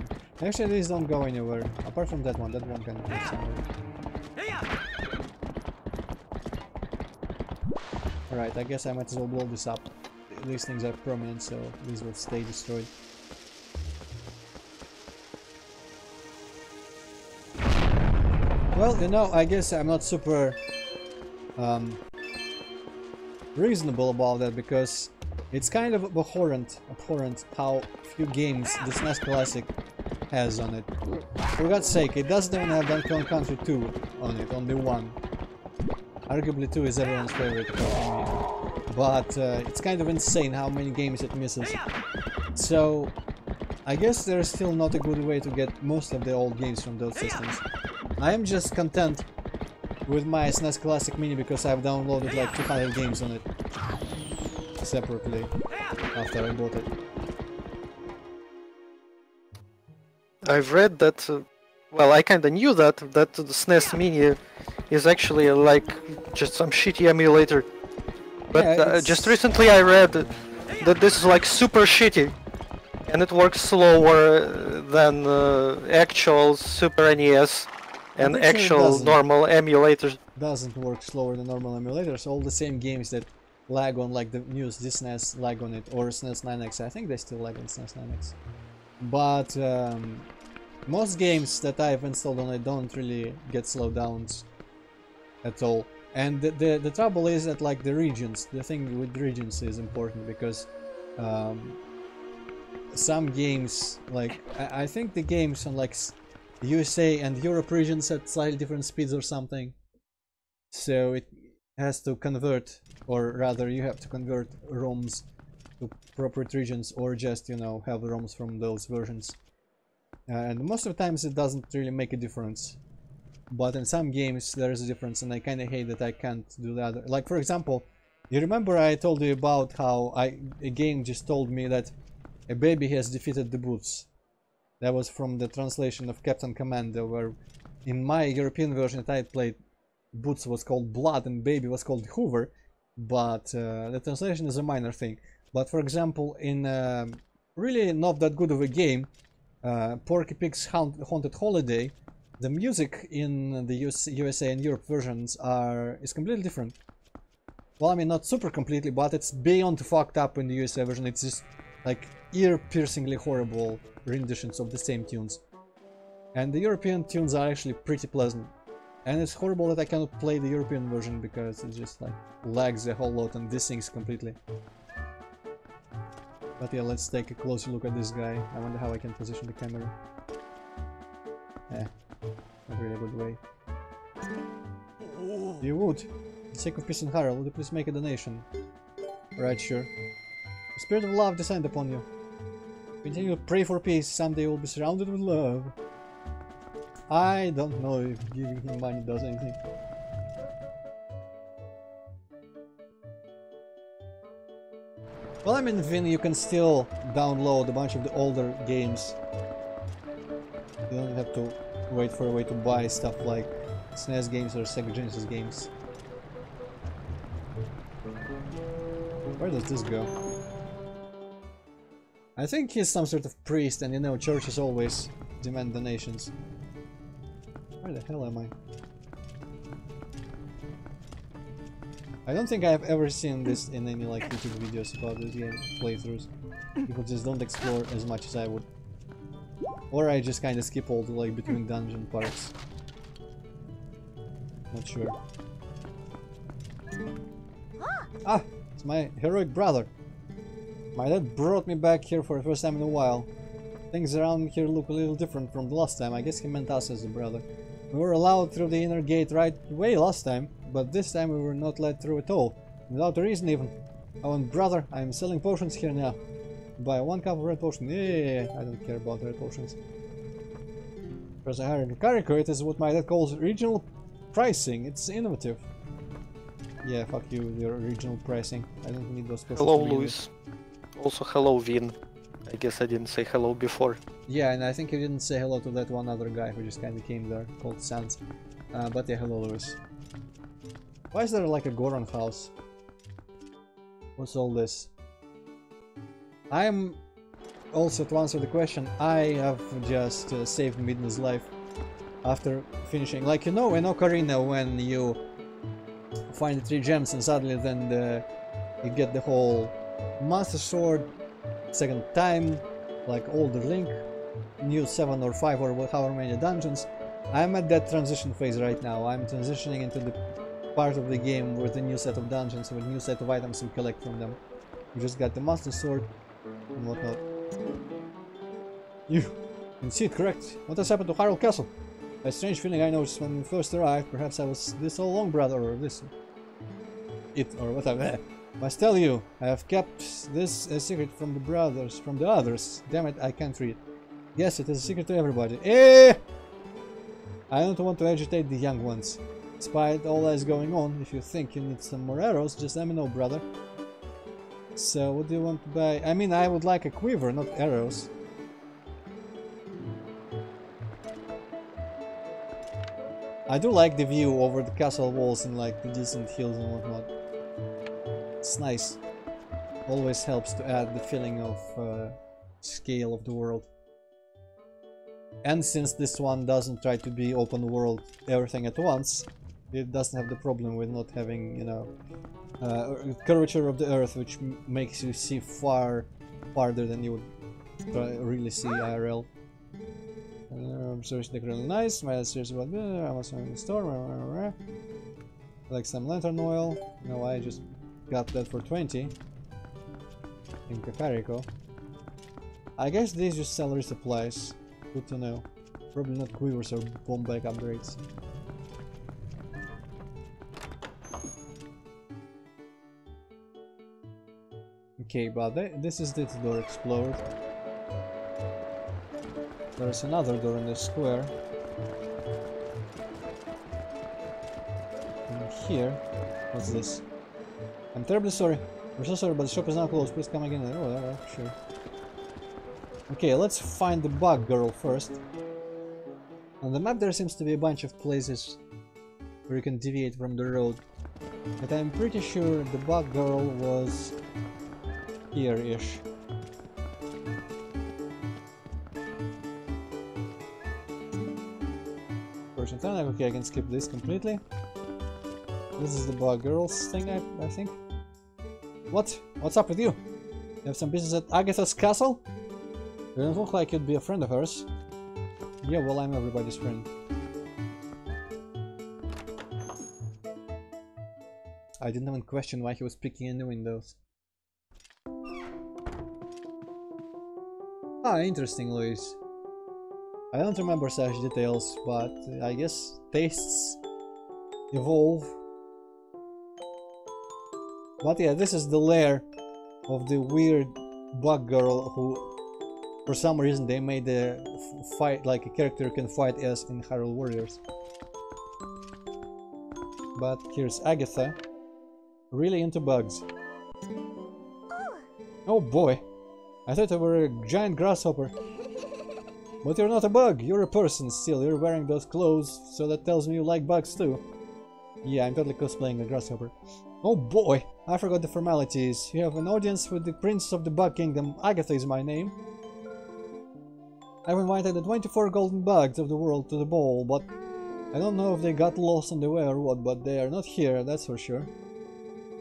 S1: Actually, these don't go anywhere. Apart from that one can go somewhere. Alright, I guess I might as well blow this up. These things are permanent, so these will stay destroyed. Well, you know, I guess I'm not super reasonable about that, because it's kind of abhorrent how few games the SNES Classic has on it. For God's sake, it doesn't even have Donkey Kong Country 2 on it, only one. Arguably 2 is everyone's favorite, but it's kind of insane how many games it misses. So, I guess there's still not a good way to get most of the old games from those systems. I am just content with my SNES Classic Mini because I've downloaded like 200 games on it separately after I bought it.
S2: I've read that, well, I kinda knew that the SNES Mini is actually like just some shitty emulator. But
S1: Yeah,
S2: just recently I read that this is like super shitty. And it works slower than actual Super NES and actual normal emulators.
S1: Doesn't work slower than normal emulators. All the same games that lag on, like the new SNES lag on it, or SNES 9X. I think they still lag on SNES 9X. But most games that I've installed on it don't really get slowdowns at all. And the trouble is that, like, the regions, the thing with regions is important, because some games, like, I think the games on like USA and Europe regions at slightly different speeds or something, so it has to convert, or rather you have to convert ROMs to appropriate regions, or just, you know, have ROMs from those versions. And most of the times it doesn't really make a difference, but in some games there is a difference, and I kind of hate that I can't do that. Like, for example, you remember I told you about how a game just told me that a baby has defeated the Boots. That was from the translation of Captain Commando, where in my European version that I played, Boots was called Blood and Baby was called Hoover, but the translation is a minor thing. But for example, in really not that good of a game, Porky Pig's Haunted Holiday, the music in the USA and Europe versions is completely different. Well, I mean, not super completely, but it's beyond fucked up in the USA version. It's just like ear-piercingly horrible renditions of the same tunes. And the European tunes are actually pretty pleasant. And it's horrible that I cannot play the European version because it just like lags a whole lot and desyncs completely. But yeah, let's take a closer look at this guy. I wonder how I can position the camera. Not really a good way. You would. For the sake of peace and Harold, would you please make a donation? Right, sure. The spirit of love descend upon you. Continue to pray for peace, someday you will be surrounded with love. I don't know if giving him money does anything. Well, I mean, Vin, you can still download a bunch of the older games. You don't have to wait for a way to buy stuff like SNES games or Sega Genesis games. Where does this go? I think he's some sort of priest, and you know, churches always demand donations. Where the hell am I? I don't think I've ever seen this in any like YouTube videos about this game playthroughs. People just don't explore as much as I would. Or I just kind of skip all the like between dungeon parts. Not sure. Ah! It's my heroic brother. My dad brought me back here for the first time in a while. Things around here look a little different from the last time. I guess he meant us as a brother. We were allowed through the inner gate right away last time, but this time we were not let through at all. Without a reason even. Oh, and brother, I'm selling potions here now. Buy 1 cup of red potion. Yeah, I don't care about red potions. Professor Harry Carico, it is what my dad calls regional pricing. It's innovative. Yeah, fuck you with your regional pricing. I don't need those potions.
S2: Hello, Luis. Also, hello, Vin. I guess I didn't say hello before.
S1: Yeah, and I think you didn't say hello to that one other guy who just kinda came there, called Sans. But yeah, hello Lewis. Why is there like a Goron house? What's all this? I'm also, to answer the question, I have just saved Midna's life after finishing. Like, you know in Ocarina, when you find the 3 gems and suddenly then you get the whole Master Sword second time, like older Link, new 7 or 5 or however many dungeons. I'm at that transition phase right now. I'm transitioning into the part of the game with a new set of dungeons, with a new set of items you collect from them. You just got the Master Sword and whatnot. You can see it correct. What has happened to Hyrule Castle? A strange feeling I noticed when we first arrived. Perhaps I was this all along, brother, or this... it, or whatever. Must tell you, I have kept this a secret from the others. Damn it, I can't read. Yes, it is a secret to everybody. Eh! I don't want to agitate the young ones. Despite all that's going on, if you think you need some more arrows, just let me know, brother. So, what do you want to buy? I mean, I would like a quiver, not arrows. I do like the view over the castle walls and like the distant hills and whatnot. It's nice. Always helps to add the feeling of scale of the world. And since this one doesn't try to be open world everything at once, it doesn't have the problem with not having, you know, curvature of the earth, which makes you see farther than you would really see IRL. Observation deck really nice. My series about I was in the store. Like some lantern oil. No, I just got that for 20 in Kakariko. I guess these just sell resupplies. Good to know. Probably not quivers or bomb bag upgrades. Okay, but this is this door explored. There's another door in the square. And here, what's this? I'm terribly sorry. We're so sorry, but the shop is now closed. Please come again. Oh, alright, sure. Okay, let's find the bug girl first. On the map there seems to be a bunch of places where you can deviate from the road. But I'm pretty sure the bug girl was here-ish. Okay, I can skip this completely. This is the bug girls thing, I think. What? What's up with you? You have some business at Agatha's castle? You don't look like you'd be a friend of hers. Yeah, well, I'm everybody's friend. I didn't even question why he was peeking in the windows. Ah, interesting, Luis. I don't remember such details, but I guess tastes evolve. But yeah, this is the lair of the weird bug girl who, for some reason, they made a fight like a character can fight as in Hyrule Warriors. But here's Agatha, really into bugs. Oh boy, I thought I were a giant grasshopper. But you're not a bug, you're a person still, you're wearing those clothes, so that tells me you like bugs too. Yeah, I'm totally cosplaying a grasshopper. Oh boy, I forgot the formalities. You have an audience with the Prince of the Bug Kingdom. Agatha is my name. I've invited the 24 golden bugs of the world to the ball, but I don't know if they got lost on the way or what, but they are not here, that's for sure.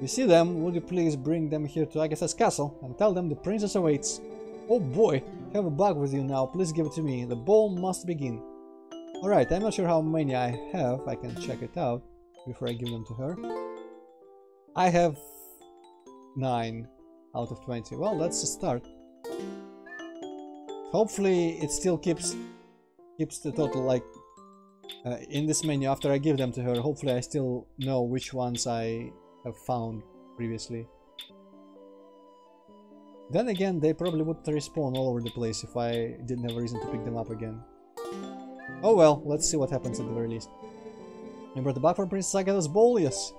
S1: You see them, would you please bring them here to Agatha's castle and tell them the princess awaits. Oh boy, you have a bug with you now, please give it to me. The ball must begin. Alright, I'm not sure how many I have, I can check it out before I give them to her. I have 9 out of 20. Well, that's a start. Hopefully it still keeps the total, like, in this menu after I give them to her. Hopefully I still know which ones I have found previously. Then again, they probably would respawn all over the place if I didn't have a reason to pick them up again. Oh well, let's see what happens at the very least. You brought the bug for Princess Agatha's ball? Yes.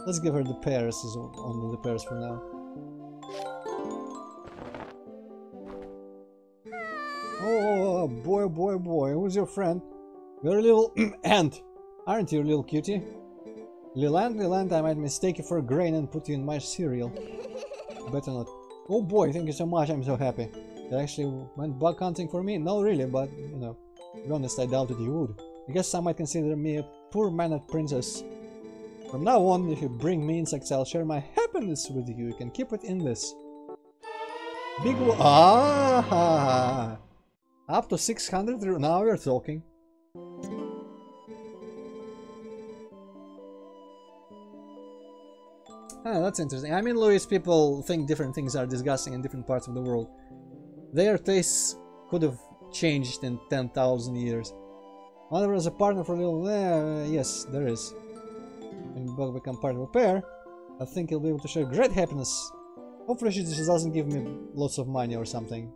S1: Let's give her the pears, only the pears for now. Oh, Oh boy, boy, boy, who's your friend? You're a little ant, aren't you, little cutie? Little ant, I might mistake you for a grain and put you in my cereal. Better not. Oh boy, thank you so much, I'm so happy. You actually went bug hunting for me? No, really, but, you know, to be honest, I doubted you would. I guess some might consider me a poor-mannered princess. From now on, if you bring me insects, I'll share my happiness with you. You can keep it in this. Big ah! Up to 600, now we're talking. Ah, that's interesting. I mean, Louis, people think different things are disgusting in different parts of the world. Their tastes could have changed in 10,000 years. Whether as a partner for a little... yes, there is. When both become part of a pair, I think you'll be able to share great happiness. Hopefully she just doesn't give me lots of money or something.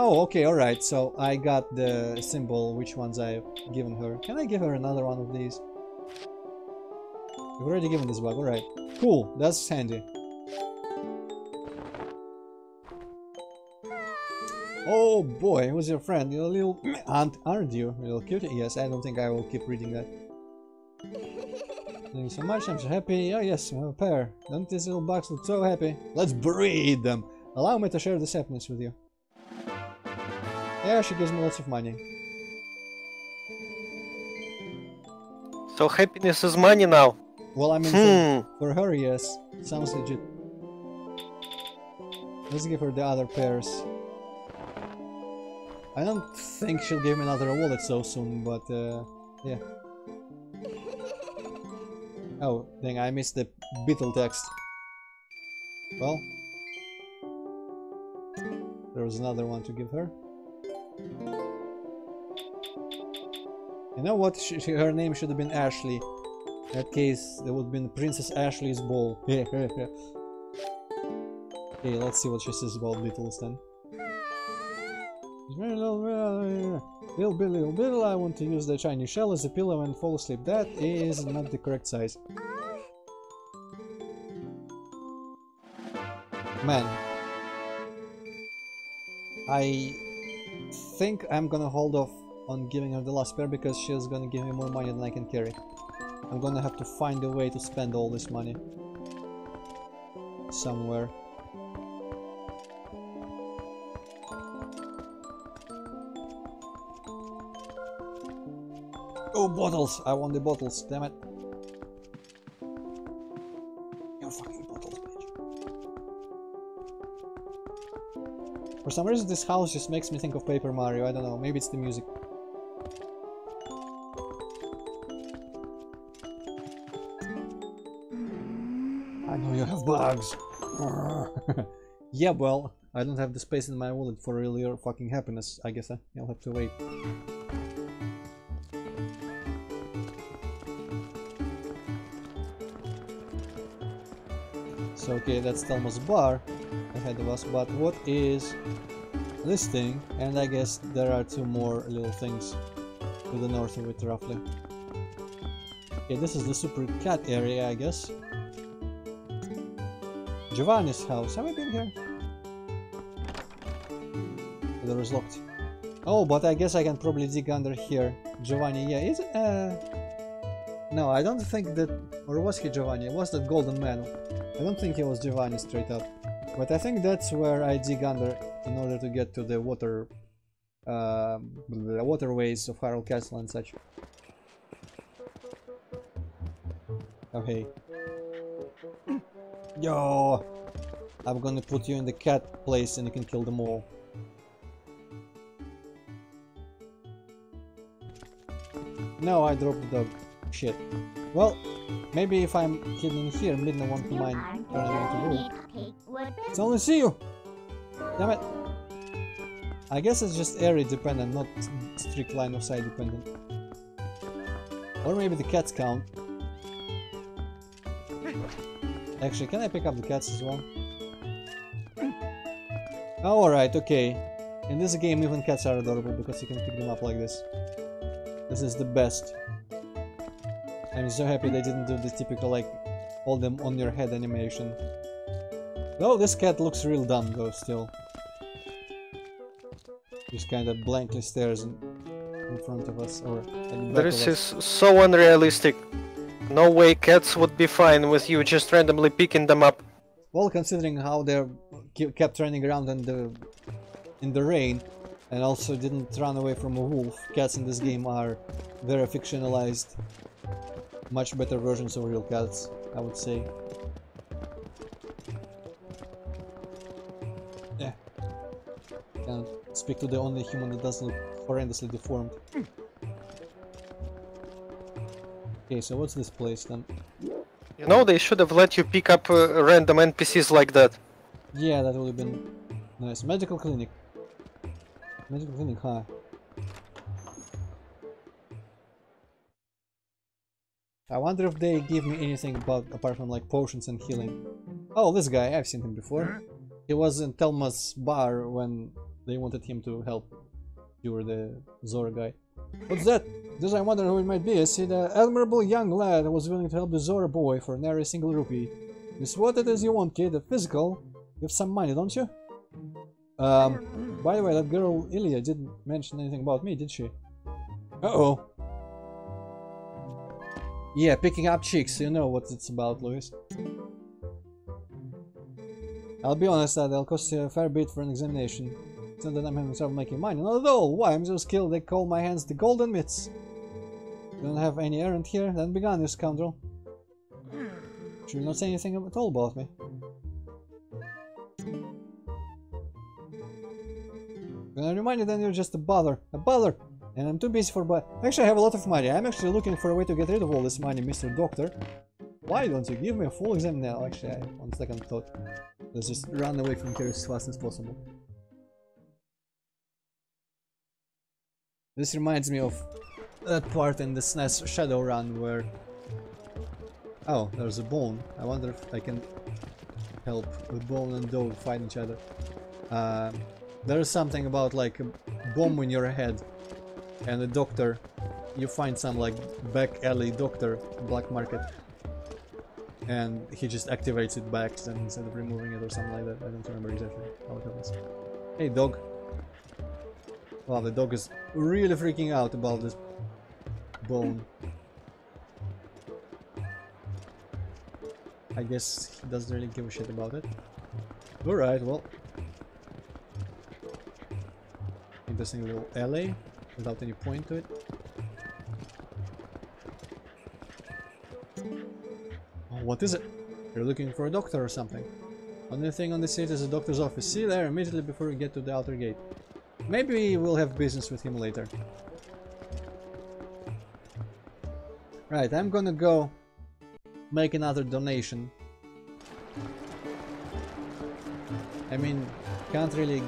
S1: Oh, okay, alright, so I got the symbol, which ones I've given her. Can I give her another one of these? You've already given this bug, alright. Cool, that's handy. Oh boy, who's your friend? You're a little aunt, aren't you? A little cutie? Yes, I don't think I will keep reading that. Thank you so much, I'm so happy. Oh yes, we have a pair. Don't these little bugs look so happy? Let's breed them! Allow me to share this happiness with you. Yeah, she gives me lots of money.
S2: So happiness is money now?
S1: Well, I mean, for her, yes. Sounds legit. Let's give her the other pairs. I don't think she'll give me another wallet so soon, but yeah. Oh, dang, I missed the beetle text. Well, there was another one to give her. You know what? Her name should have been Ashley. In that case, there would have been Princess Ashley's Ball. Okay, let's see what she says about beetles then. Little beetle, I want to use the shiny shell as a pillow and fall asleep. That is not the correct size. Man. I think I'm gonna hold off on giving her the last pair because she's gonna give me more money than I can carry. I'm gonna have to find a way to spend all this money. Somewhere. Oh, bottles! I want the bottles, damn it. Your fucking bottles, bitch. For some reason this house just makes me think of Paper Mario, I don't know, maybe it's the music. I know you have bugs! Yeah, well, I don't have the space in my wallet for really your fucking happiness, I guess I'll have to wait. So, okay, that's Telma's bar ahead of us, but what is this thing? And I guess there are two more little things to the north of it, roughly. Okay, this is the Super Cat area, I guess. Giovanni's house. Have I been here? The door is locked. Oh, but I guess I can probably dig under here. Giovanni, yeah, is it? No, I don't think that... Or was he Giovanni? It was that golden man. I don't think he was Giovanni straight up. But I think that's where I dig under in order to get to the water... waterways of Harrow Castle and such. Oh, hey. Yo! I'm gonna put you in the cat place and you can kill them all. No, I dropped the dog. Shit. Well, maybe if I'm hidden in here, Midna won't mind turning me into wool. It's only see you! Damn it! I guess it's just area dependent, not strict line of sight dependent. Or maybe the cats count. Actually, can I pick up the cats as well? Oh, alright, okay. In this game, even cats are adorable because you can pick them up like this. This is the best. I'm so happy they didn't do the typical, like, hold them on your head animation. Though this cat looks real dumb, though, still. Just kind of blankly stares in front of us, or in back
S2: This
S1: of us.
S2: is so unrealistic. No way cats would be fine with you just randomly picking them up.
S1: Well, considering how they kept running around in the rain, and also didn't run away from a wolf, cats in this game are very fictionalized, much better versions of real cats, I would say. Yeah. Can't speak to the only human that doesn't look horrendously deformed. Okay, so what's this place then?
S2: You know, they should have let you pick up random NPCs like that.
S1: Yeah, that would have been nice. Medical clinic. Medical clinic, huh? I wonder if they give me anything apart from like potions and healing. Oh, this guy, I've seen him before. He was in Telma's bar when they wanted him to help cure the Zora guy. What's that? Does I wonder who it might be? I see the admirable young lad who was willing to help the Zora boy for nary a single rupee. It's what it is you want, kid. A physical. You have some money, don't you? By the way, that girl Ilya didn't mention anything about me, did she? Uh-oh. Yeah, picking up chicks, you know what it's about, Louis. I'll be honest, that'll cost you a fair bit for an examination. It's not that I'm having trouble making money, not at all. Why, I'm so skilled they call my hands the golden mitts. You don't have any errand here? Then be gone, you scoundrel. Should you not say anything at all about me? When I remind you, then you're just a bother. A bother! And I'm too busy for Actually, I have a lot of money. I'm actually looking for a way to get rid of all this money, Mr. Doctor. Why don't you give me a full exam now? Actually, on second thought, let's just run away from here as fast as possible. This reminds me of that part in the SNES Shadowrun where... Oh, there's a bone. I wonder if I can help with bone and dog fight each other. There is something about like a bomb in your head and a doctor. You find some like back alley doctor, black market, and he just activates it back then instead of removing it or something like that. I don't remember exactly how it happens. Hey dog. Wow, the dog is really freaking out about this bone. I guess he doesn't really give a shit about it. Alright, well. Interesting little alley without any point to it. Oh, what is it? You're looking for a doctor or something. Only thing on the street is a doctor's office. See there immediately before you get to the outer gate. Maybe we'll have business with him later. Right, I'm gonna go make another donation. I mean, can't really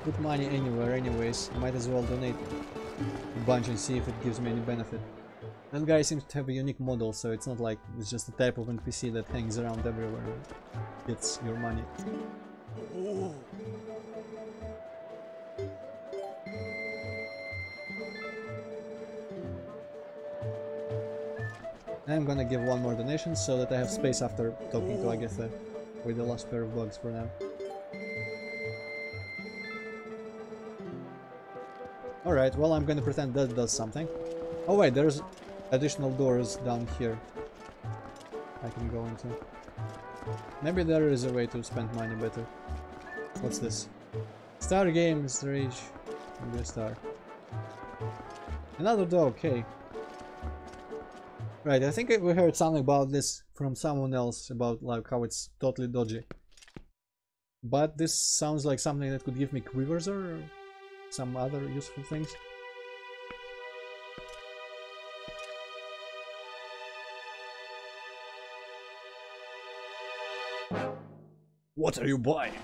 S1: put money anywhere anyways. Might as well donate a bunch and see if it gives me any benefit. That guy seems to have a unique model, so it's not like it's just a type of NPC that hangs around everywhere and gets your money. I'm gonna give one more donation so that I have space after talking to Agatha with the last pair of bugs for now. Alright, well I'm gonna pretend that does something. Oh wait, there's additional doors down here I can go into. Maybe there is a way to spend money better. What's this? Star Games Rage. Maybe a star. Another dog, hey. Right, I think we heard something about this from someone else, about like how it's totally dodgy. But this sounds like something that could give me quivers or some other useful things. What are you buying?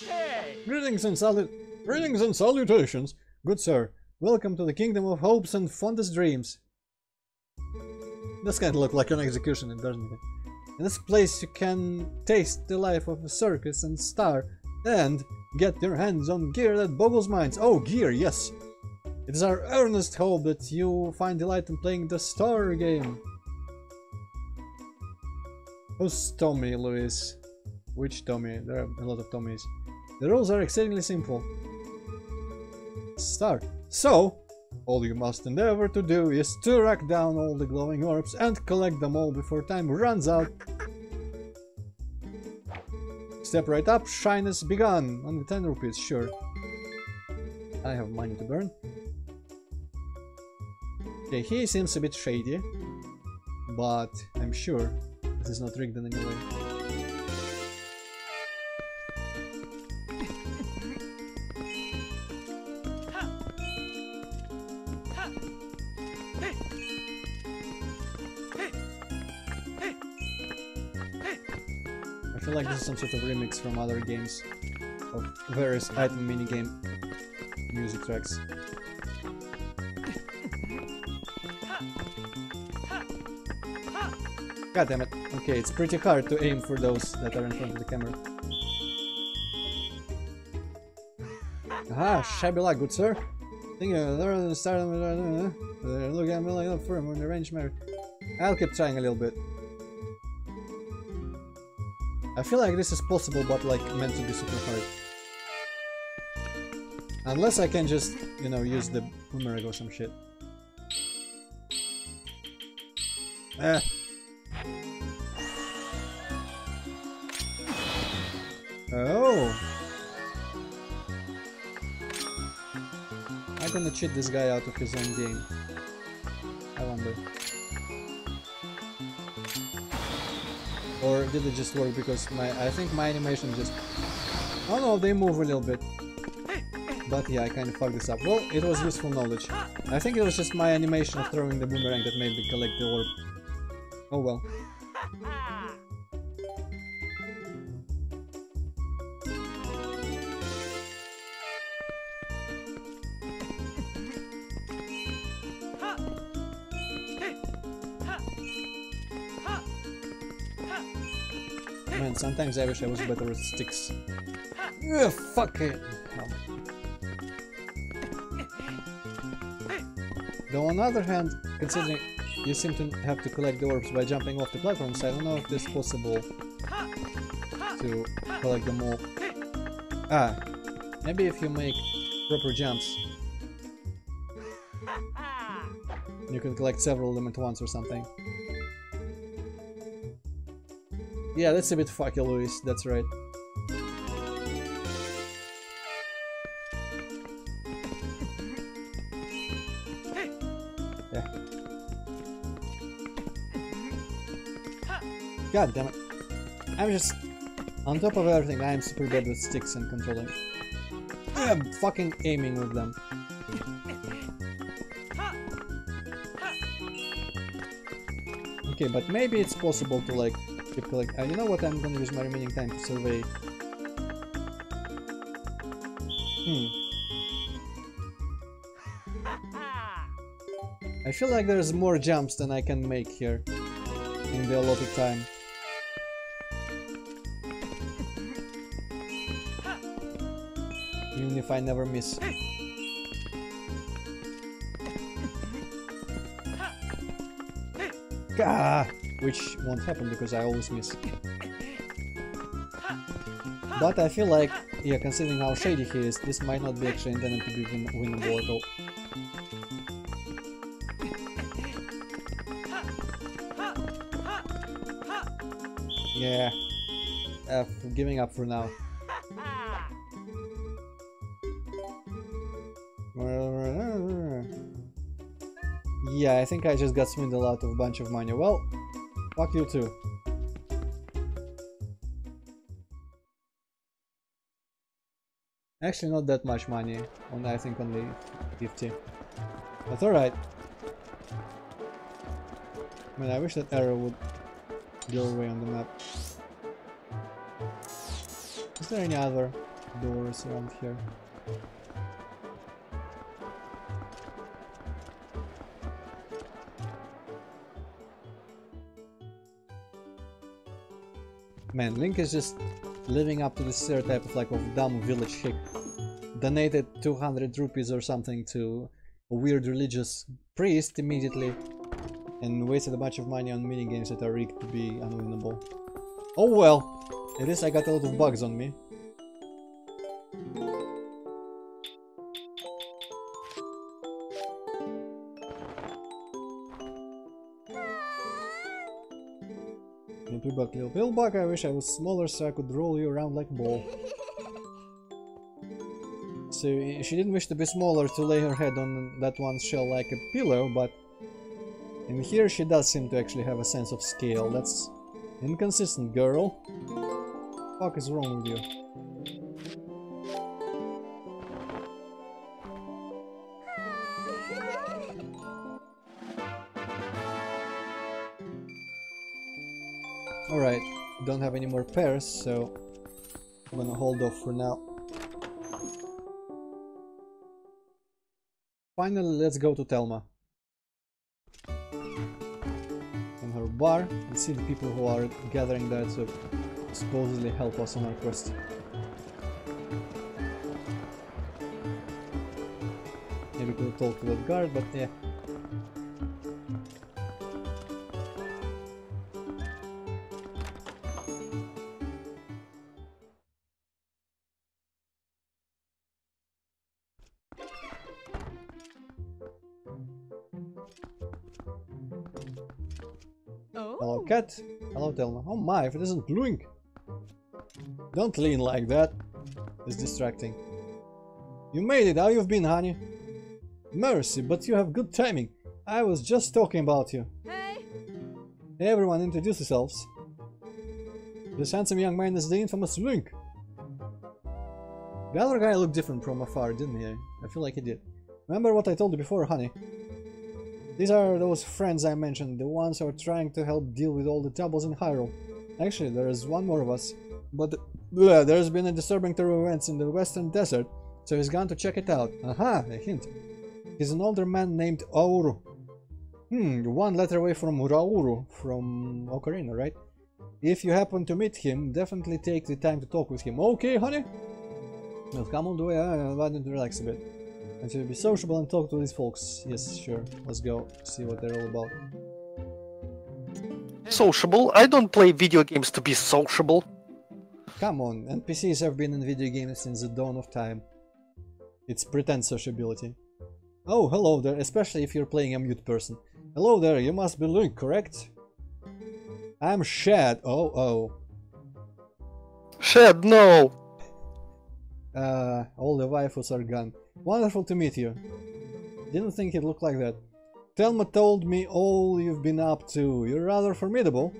S1: Hey! Greetings and salutations, good sir. Welcome to the kingdom of hopes and fondest dreams. This kind of look like an execution, doesn't it? In this place you can taste the life of a circus and star, and get your hands on gear that boggles minds. Oh, gear, yes! It is our earnest hope that you find delight in playing the star game. Oh, Tommy, Louis. Which Tommy? There are a lot of Tommies. The rules are exceedingly simple. Start. So, all you must endeavor to do is to rack down all the glowing orbs and collect them all before time runs out. Step right up, shine has begun. Only 10 rupees, sure. I have money to burn. Okay, he seems a bit shady, but I'm sure this is not rigged in any way. I feel like this is some sort of remix from other games of various item minigame music tracks. God damn it. Okay, it's pretty hard to aim for those that are in front of the camera. Aha, shabby luck, good sir. Think the start of look at me like up firm when the range matter. I'll keep trying a little bit. I feel like this is possible, but like meant to be super hard. Unless I can just, you know, use the boomerang or some shit. Ah. Oh. I'm gonna cheat this guy out of his own game. I wonder. Or did it just work because I think my animation just... Oh no, they move a little bit. But yeah, I kind of fucked this up. Well, it was useful knowledge. I think it was just my animation of throwing the boomerang that made me collect the orb. Oh well. Man, sometimes I wish I was better with sticks. Ugh, fuck it. No. Though on the other hand, considering you seem to have to collect the orbs by jumping off the platforms, I don't know if it's possible to collect them all. Ah, maybe if you make proper jumps, you can collect several of them at once or something. Yeah, that's a bit fucky, Luis, that's right. Yeah. God damn it. I'm just... On top of everything, I am super bad with sticks and controlling. I'm fucking aiming with them. Okay, but maybe it's possible to like... keep collecting. You know what? I'm gonna use my remaining time to survey. I feel like there's more jumps than I can make here in the allotted time. Even if I never miss. Gah! Which won't happen because I always miss. But I feel like, yeah, considering how shady he is, this might not be actually intended to be winnable at all. Yeah, giving up for now. Yeah, I think I just got swindled out of a bunch of money. Well, fuck you too. Actually not that much money, I think only 50. But alright. I mean, I wish that arrow would go away on the map. Is there any other doors around here? Man, Link is just living up to the stereotype of like of dumb village hick. Donated 200 rupees or something to a weird religious priest immediately and wasted a bunch of money on minigames that are rigged to be unwinnable. Oh well, at least I got a lot of bugs on me. Little Pillbug, I wish I was smaller so I could roll you around like a ball. So she didn't wish to be smaller to lay her head on that one shell like a pillow, but in here she does seem to actually have a sense of scale. That's inconsistent, girl. What the fuck is wrong with you? Alright, don't have any more pairs, so I'm gonna hold off for now. Finally, let's go to Thelma. In her bar, and see the people who are gathering there to supposedly help us on our quest. Maybe we could talk to that guard, but yeah. Hello, cat. Hello, Thelma. Oh my, if it isn't Blink. Don't lean like that. It's distracting. You made it. How you've been, honey? Mercy, but you have good timing. I was just talking about you.
S3: Hey.
S1: Everyone introduce yourselves. This handsome young man is the infamous Link. The other guy looked different from afar, didn't he? I feel like he did. Remember what I told you before, honey? These are those friends I mentioned, the ones who are trying to help deal with all the troubles in Hyrule. Actually, there is one more of us, but there's been a disturbing turn of events in the western desert, so he's gone to check it out. Aha, a hint. He's an older man named Auru. One letter away from Rauru, from Ocarina, right? If you happen to meet him, definitely take the time to talk with him. Okay, honey? Well, come on the way, why don't you relax a bit? And to be sociable and talk to these folks. Yes, sure. Let's go see what they're all about.
S2: Sociable? I don't play video games to be sociable.
S1: Come on, NPCs have been in video games since the dawn of time. It's pretend sociability. Oh, hello there, especially if you're playing a mute person. Hello there, you must be Link, correct? I'm Shad. Oh.
S2: Shad, no!
S1: All the waifus are gone. Wonderful to meet you. Didn't think it looked like that. Thelma told me all you've been up to. You're rather formidable.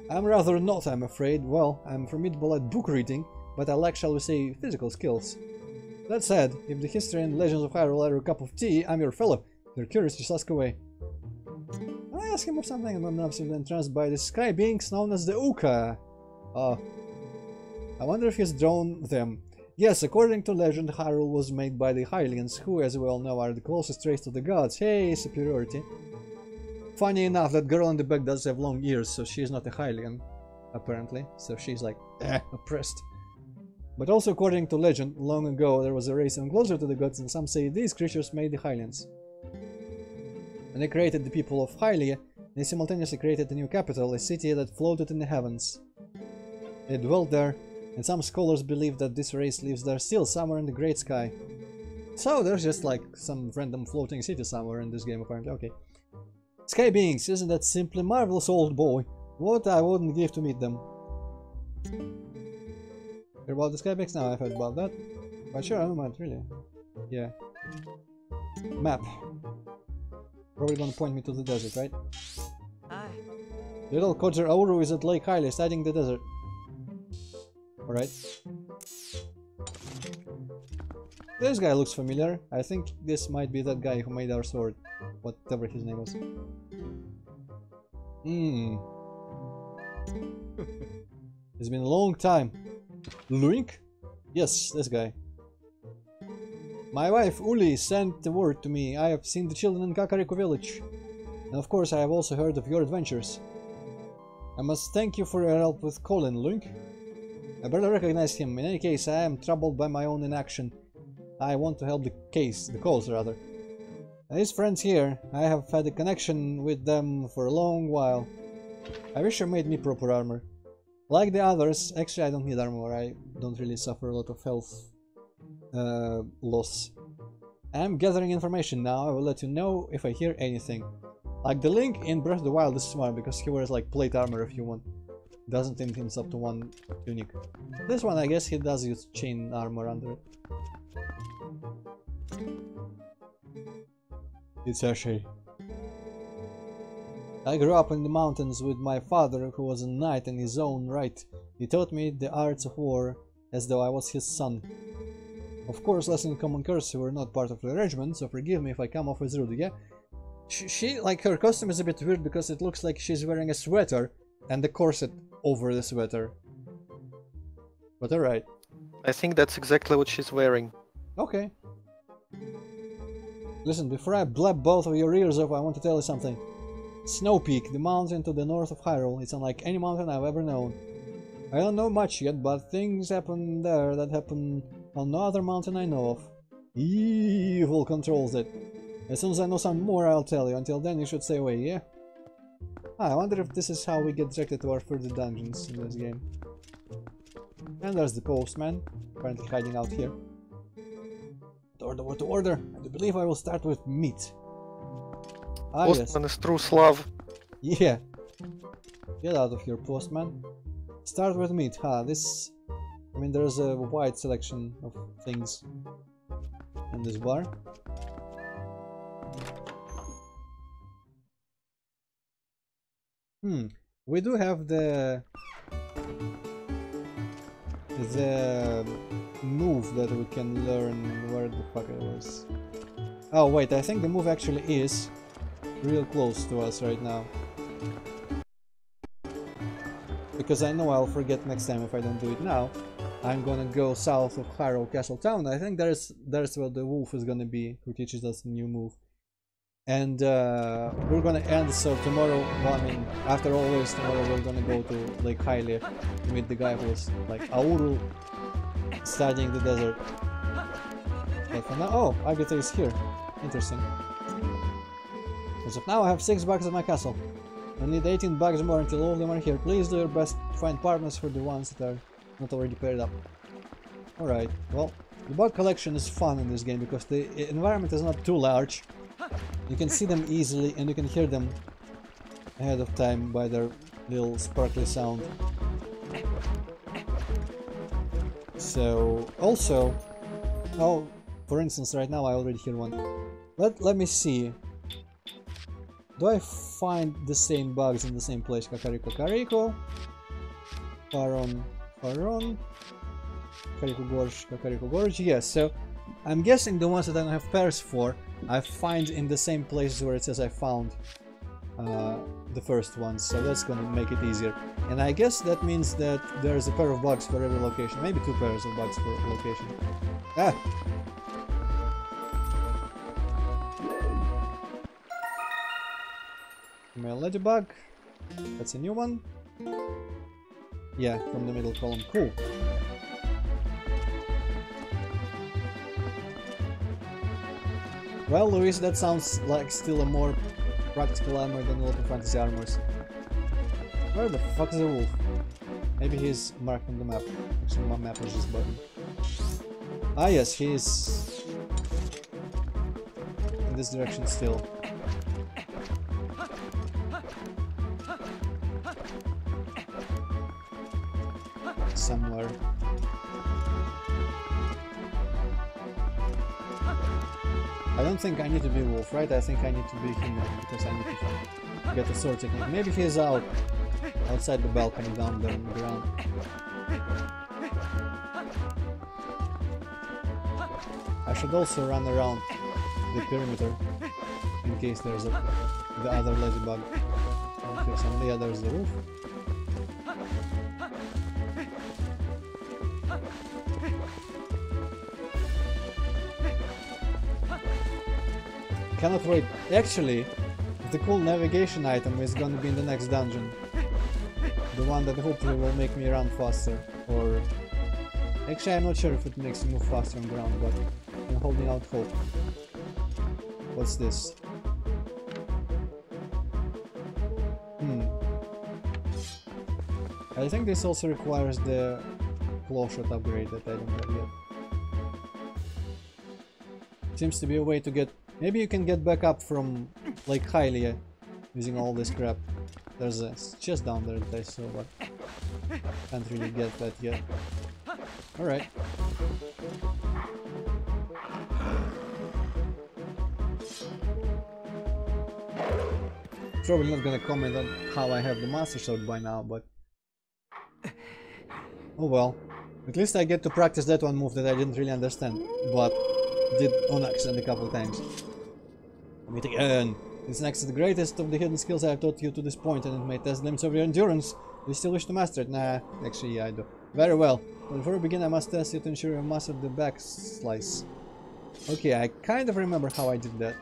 S1: I'm rather not, I'm afraid. Well, I'm formidable at book reading, but I lack, shall we say, physical skills. That said, if the history and legends of Hyrule are a cup of tea, I'm your fellow. If you're curious, just ask away. I asked him of something and I'm absolutely entranced by the sky beings known as the Uka. I wonder if he's drawn them. Yes, according to legend, Hyrule was made by the Hylians, who, as we all know, are the closest race to the gods. Hey, superiority. Funny enough, that girl in the back does have long ears, so she's not a Hylian, apparently. So she's like, oppressed. But also according to legend, long ago there was a race even closer to the gods, and some say these creatures made the Hylians. When they created the people of Hylia, they simultaneously created a new capital, a city that floated in the heavens. They dwelt there, and some scholars believe that this race lives there still, somewhere in the great sky. So there's just like some random floating city somewhere in this game, apparently. Okay. Sky beings, isn't that simply marvelous, old boy? What I wouldn't give to meet them. Hear about the sky beings? Now I've heard about that. But sure, I don't mind, really. Yeah. Map. Probably gonna point me to the desert, right?
S3: Aye.
S1: Little Kodger Auru is at Lake Hylia, studying the desert. Alright. This guy looks familiar. I think this might be that guy who made our sword. Whatever his name was. It's been a long time. Link? Yes, this guy. My wife Uli sent the word to me. I have seen the children in Kakariko village. And of course I have also heard of your adventures. I must thank you for your help with Colin, Link. I barely recognize him. In any case, I am troubled by my own inaction. I want to help the cause rather. And his friends here, I have had a connection with them for a long while. I wish you made me proper armor. Like the others, actually I don't need armor, I don't really suffer a lot of health loss. I'm gathering information now, I will let you know if I hear anything. Like the Link in Breath of the Wild is smart because he wears like plate armor if you want. Doesn't limit himself to one tunic. This one I guess he does use chain armor under it. It's Ashi. I grew up in the mountains with my father, who was a knight in his own right. He taught me the arts of war as though I was his son. Of course, lesson in common courtesy were not part of the regiment, so forgive me if I come off as rude, yeah? She, like, her costume is a bit weird because it looks like she's wearing a sweater and the corset over the sweater. But alright.
S2: I think that's exactly what she's wearing.
S1: Okay. Listen, before I blab both of your ears off, I want to tell you something. Snow Peak, the mountain to the north of Hyrule, it's unlike any mountain I've ever known. I don't know much yet, but things happen there that happen on no other mountain I know of. Evil controls it. As soon as I know some more, I'll tell you. Until then, you should stay away, yeah? I wonder if this is how we get directed to our further dungeons in this game. And there's the postman, apparently hiding out here. What to order? I do believe I will start with meat. Ah,
S2: Postman is true Slav.
S1: Yeah. Get out of here, postman. Start with meat. This... I mean, there's a wide selection of things in this bar. We do have the move that we can learn. Where the fuck it was? Oh wait, I think the move actually is real close to us right now. Because I know I'll forget next time if I don't do it now. I'm gonna go south of Hyrule Castle Town. I think there's where the wolf is gonna be, who teaches us a new move. And we're gonna end, so tomorrow, well, I mean, after all this, tomorrow we're gonna go to Lake Hylia to meet the guy who was like Aurul studying the desert. But for now, oh, Agatha is here. Interesting. As of now, I have 6 bugs at my castle. I need 18 bugs more until all of them are here. Please do your best to find partners for the ones that are not already paired up. Alright, well, the bug collection is fun in this game because the environment is not too large. You can see them easily and you can hear them ahead of time by their little sparkly sound. So, also, oh, for instance, right now I already hear one. Let me see. Do I find the same bugs in the same place? Kakariko Kakariko, Faron, Kakariko Gorge, yes, so I'm guessing the ones that I don't have pairs for, I find in the same places where it says I found the first ones, so that's gonna make it easier. And I guess that means that there's a pair of bugs for every location, maybe 2 pairs of bugs per location. Ah! Female ladybug, that's a new one. Yeah, from the middle column, cool. Well, Luis, that sounds like still a more practical armor than a lot of fantasy armors. Where the fuck is the wolf? Maybe he's marked on the map. Actually, my map is just button. Ah yes, he is in this direction still. Somewhere. I don't think I need to be wolf, right? I think I need to be human because I need to get the sword technique. Maybe he's outside the balcony down there on the ground. I should also run around the perimeter in case there's the other ladybug. Okay, so yeah, there's the roof. Cannot wait. Actually, the cool navigation item is gonna be in the next dungeon. The one that hopefully will make me run faster. Or... Actually, I'm not sure if it makes me move faster on ground, but I'm holding out hope. What's this? I think this also requires the claw shot upgrade that I don't have yet. Seems to be a way to get... Maybe you can get back up from Lake Hylia using all this crap. There's a chest down there that I saw, but can't really get that yet. Alright. Probably not gonna comment on how I have the Master Sword by now, but... Oh well. At least I get to practice that one move that I didn't really understand, but did on accident a couple times. Meet again! This next is the greatest of the hidden skills I have taught you to this point, and it may test limits of your endurance. Do you still wish to master it? Nah, actually yeah, I do. Very well. But before we begin, I must test you to ensure you mastered the back slice. Okay, I kind of remember how I did that.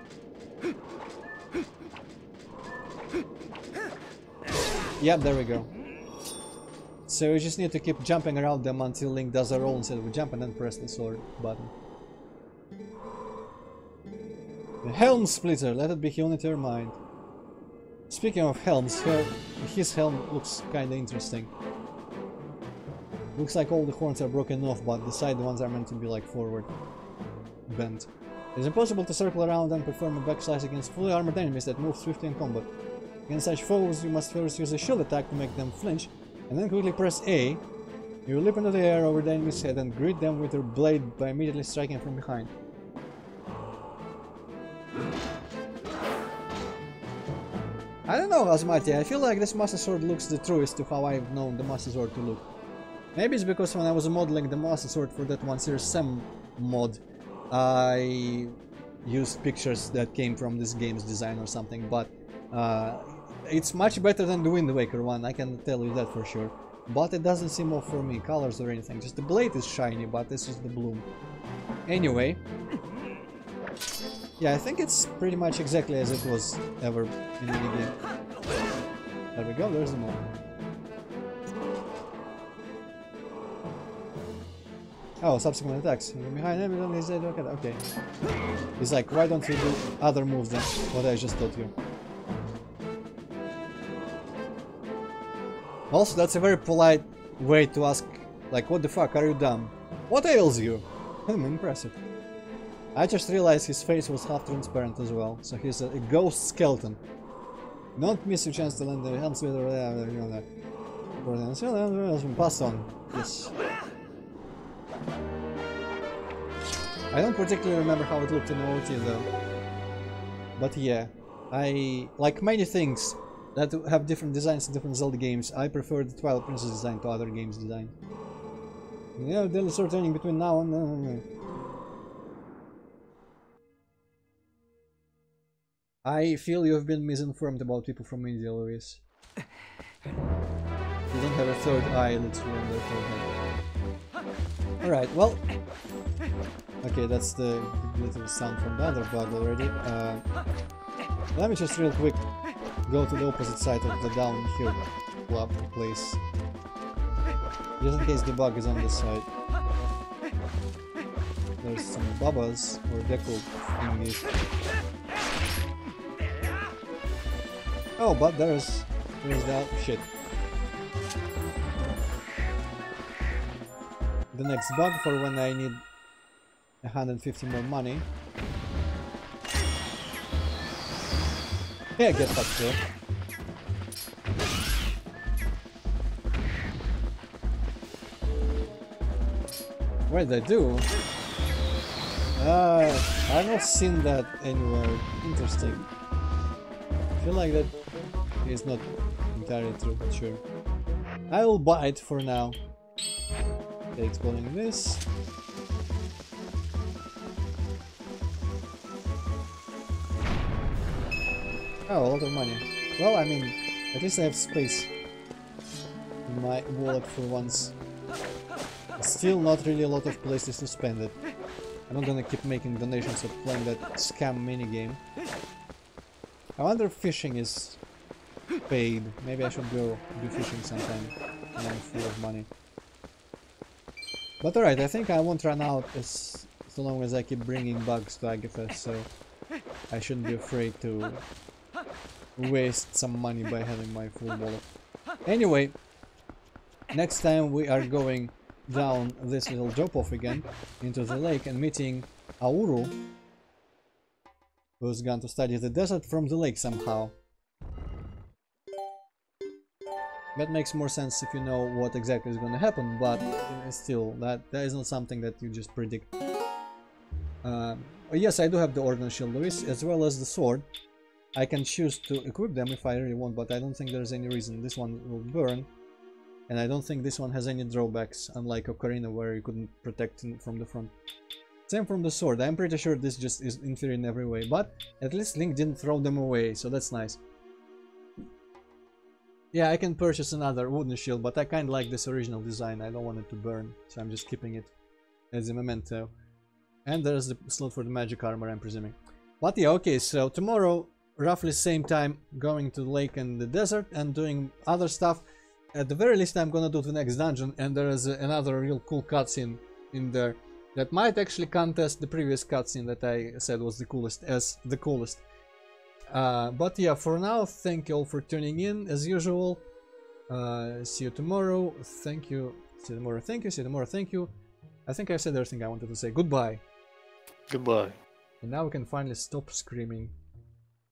S1: Yep, there we go. So you just need to keep jumping around them until Link does a roll instead of a jump and then press the sword button. The Helm Splitter, let it be hewn into your mind. Speaking of helms, his helm looks kinda interesting. Looks like all the horns are broken off, but the side ones are meant to be like forward bent. It is impossible to circle around and perform a back slice against fully armored enemies that move swiftly in combat. Against such foes, you must first use a shield attack to make them flinch, and then quickly press A. You leap into the air over the enemy's head and greet them with your blade by immediately striking from behind. I don't know, Asmati, I feel like this Master Sword looks the truest to how I've known the Master Sword to look. Maybe it's because when I was modeling the Master Sword for that 1 Series Sam mod, I used pictures that came from this game's design or something, but it's much better than the Wind Waker one, I can tell you that for sure. But it doesn't seem off for me, colors or anything, just the blade is shiny, but this is the bloom. Anyway, yeah, I think it's pretty much exactly as it was ever in the game. There we go, there's the move. Oh, subsequent attacks. Behind him, he said, okay. He's like, why don't you do other moves than what I just taught you? Also, that's a very polite way to ask, like, what the fuck, are you dumb? What ails you? Impressive. I just realized his face was half transparent as well, so he's a ghost skeleton. Don't miss your chance to land the helms with pass on. Yes. I don't particularly remember how it looked in OT though. But yeah, like many things that have different designs in different Zelda games, I prefer the Twilight Princess design to other games' design. Yeah, they'll start turning between now and then. I feel you have been misinformed about people from India, Louis. You don't have a third eye, literally, on their forehead. Alright, well... Okay, that's the little sound from the other bug already. Let me just real quick go to the opposite side of the down here place. Just in case the bug is on this side. There's some babas or deco thingies. Oh, but there's that shit. The next bug for when I need 150 more money. Yeah, get fucked here. What did I do? I've not seen that anywhere. Interesting. I feel like that is not entirely true, but sure. I will buy it for now. Okay, exploding this. Oh, a lot of money. Well, I mean, at least I have space in my wallet for once. Still not really a lot of places to spend it. I'm not gonna keep making donations or playing that scam minigame. I wonder if fishing is paid. Maybe I should go do fishing sometime when I'm full of money. But alright, I think I won't run out as long as I keep bringing bugs to Agatha, so I shouldn't be afraid to waste some money by having my full wallet. Anyway, next time we are going down this little drop-off again into the lake and meeting Auru, who's going to study the desert from the lake somehow. That makes more sense if you know what exactly is going to happen, but still, that is not something that you just predict. Yes, I do have the Ordnance Shield, Luis, as well as the sword. I can choose to equip them if I really want, but I don't think there's any reason. This one will burn, and I don't think this one has any drawbacks, unlike Ocarina where you couldn't protect from the front. Same from the sword. I'm pretty sure this just is inferior in every way, but at least Link didn't throw them away, so that's nice. Yeah, I can purchase another wooden shield, but I kinda like this original design. I don't want it to burn, so I'm just keeping it as a memento. And there's the slot for the magic armor, I'm presuming. But yeah, okay, so tomorrow, roughly same time, going to the lake and the desert and doing other stuff. At the very least, I'm gonna do the next dungeon, and there is another real cool cutscene in there that might actually contest the previous cutscene that I said was the coolest, as the coolest. But yeah, for now, thank you all for tuning in, as usual. See you tomorrow. Thank you. See you tomorrow. Thank you. See you tomorrow. Thank you. I think I said everything I wanted to say. Goodbye.
S2: Goodbye.
S1: And now we can finally stop screaming.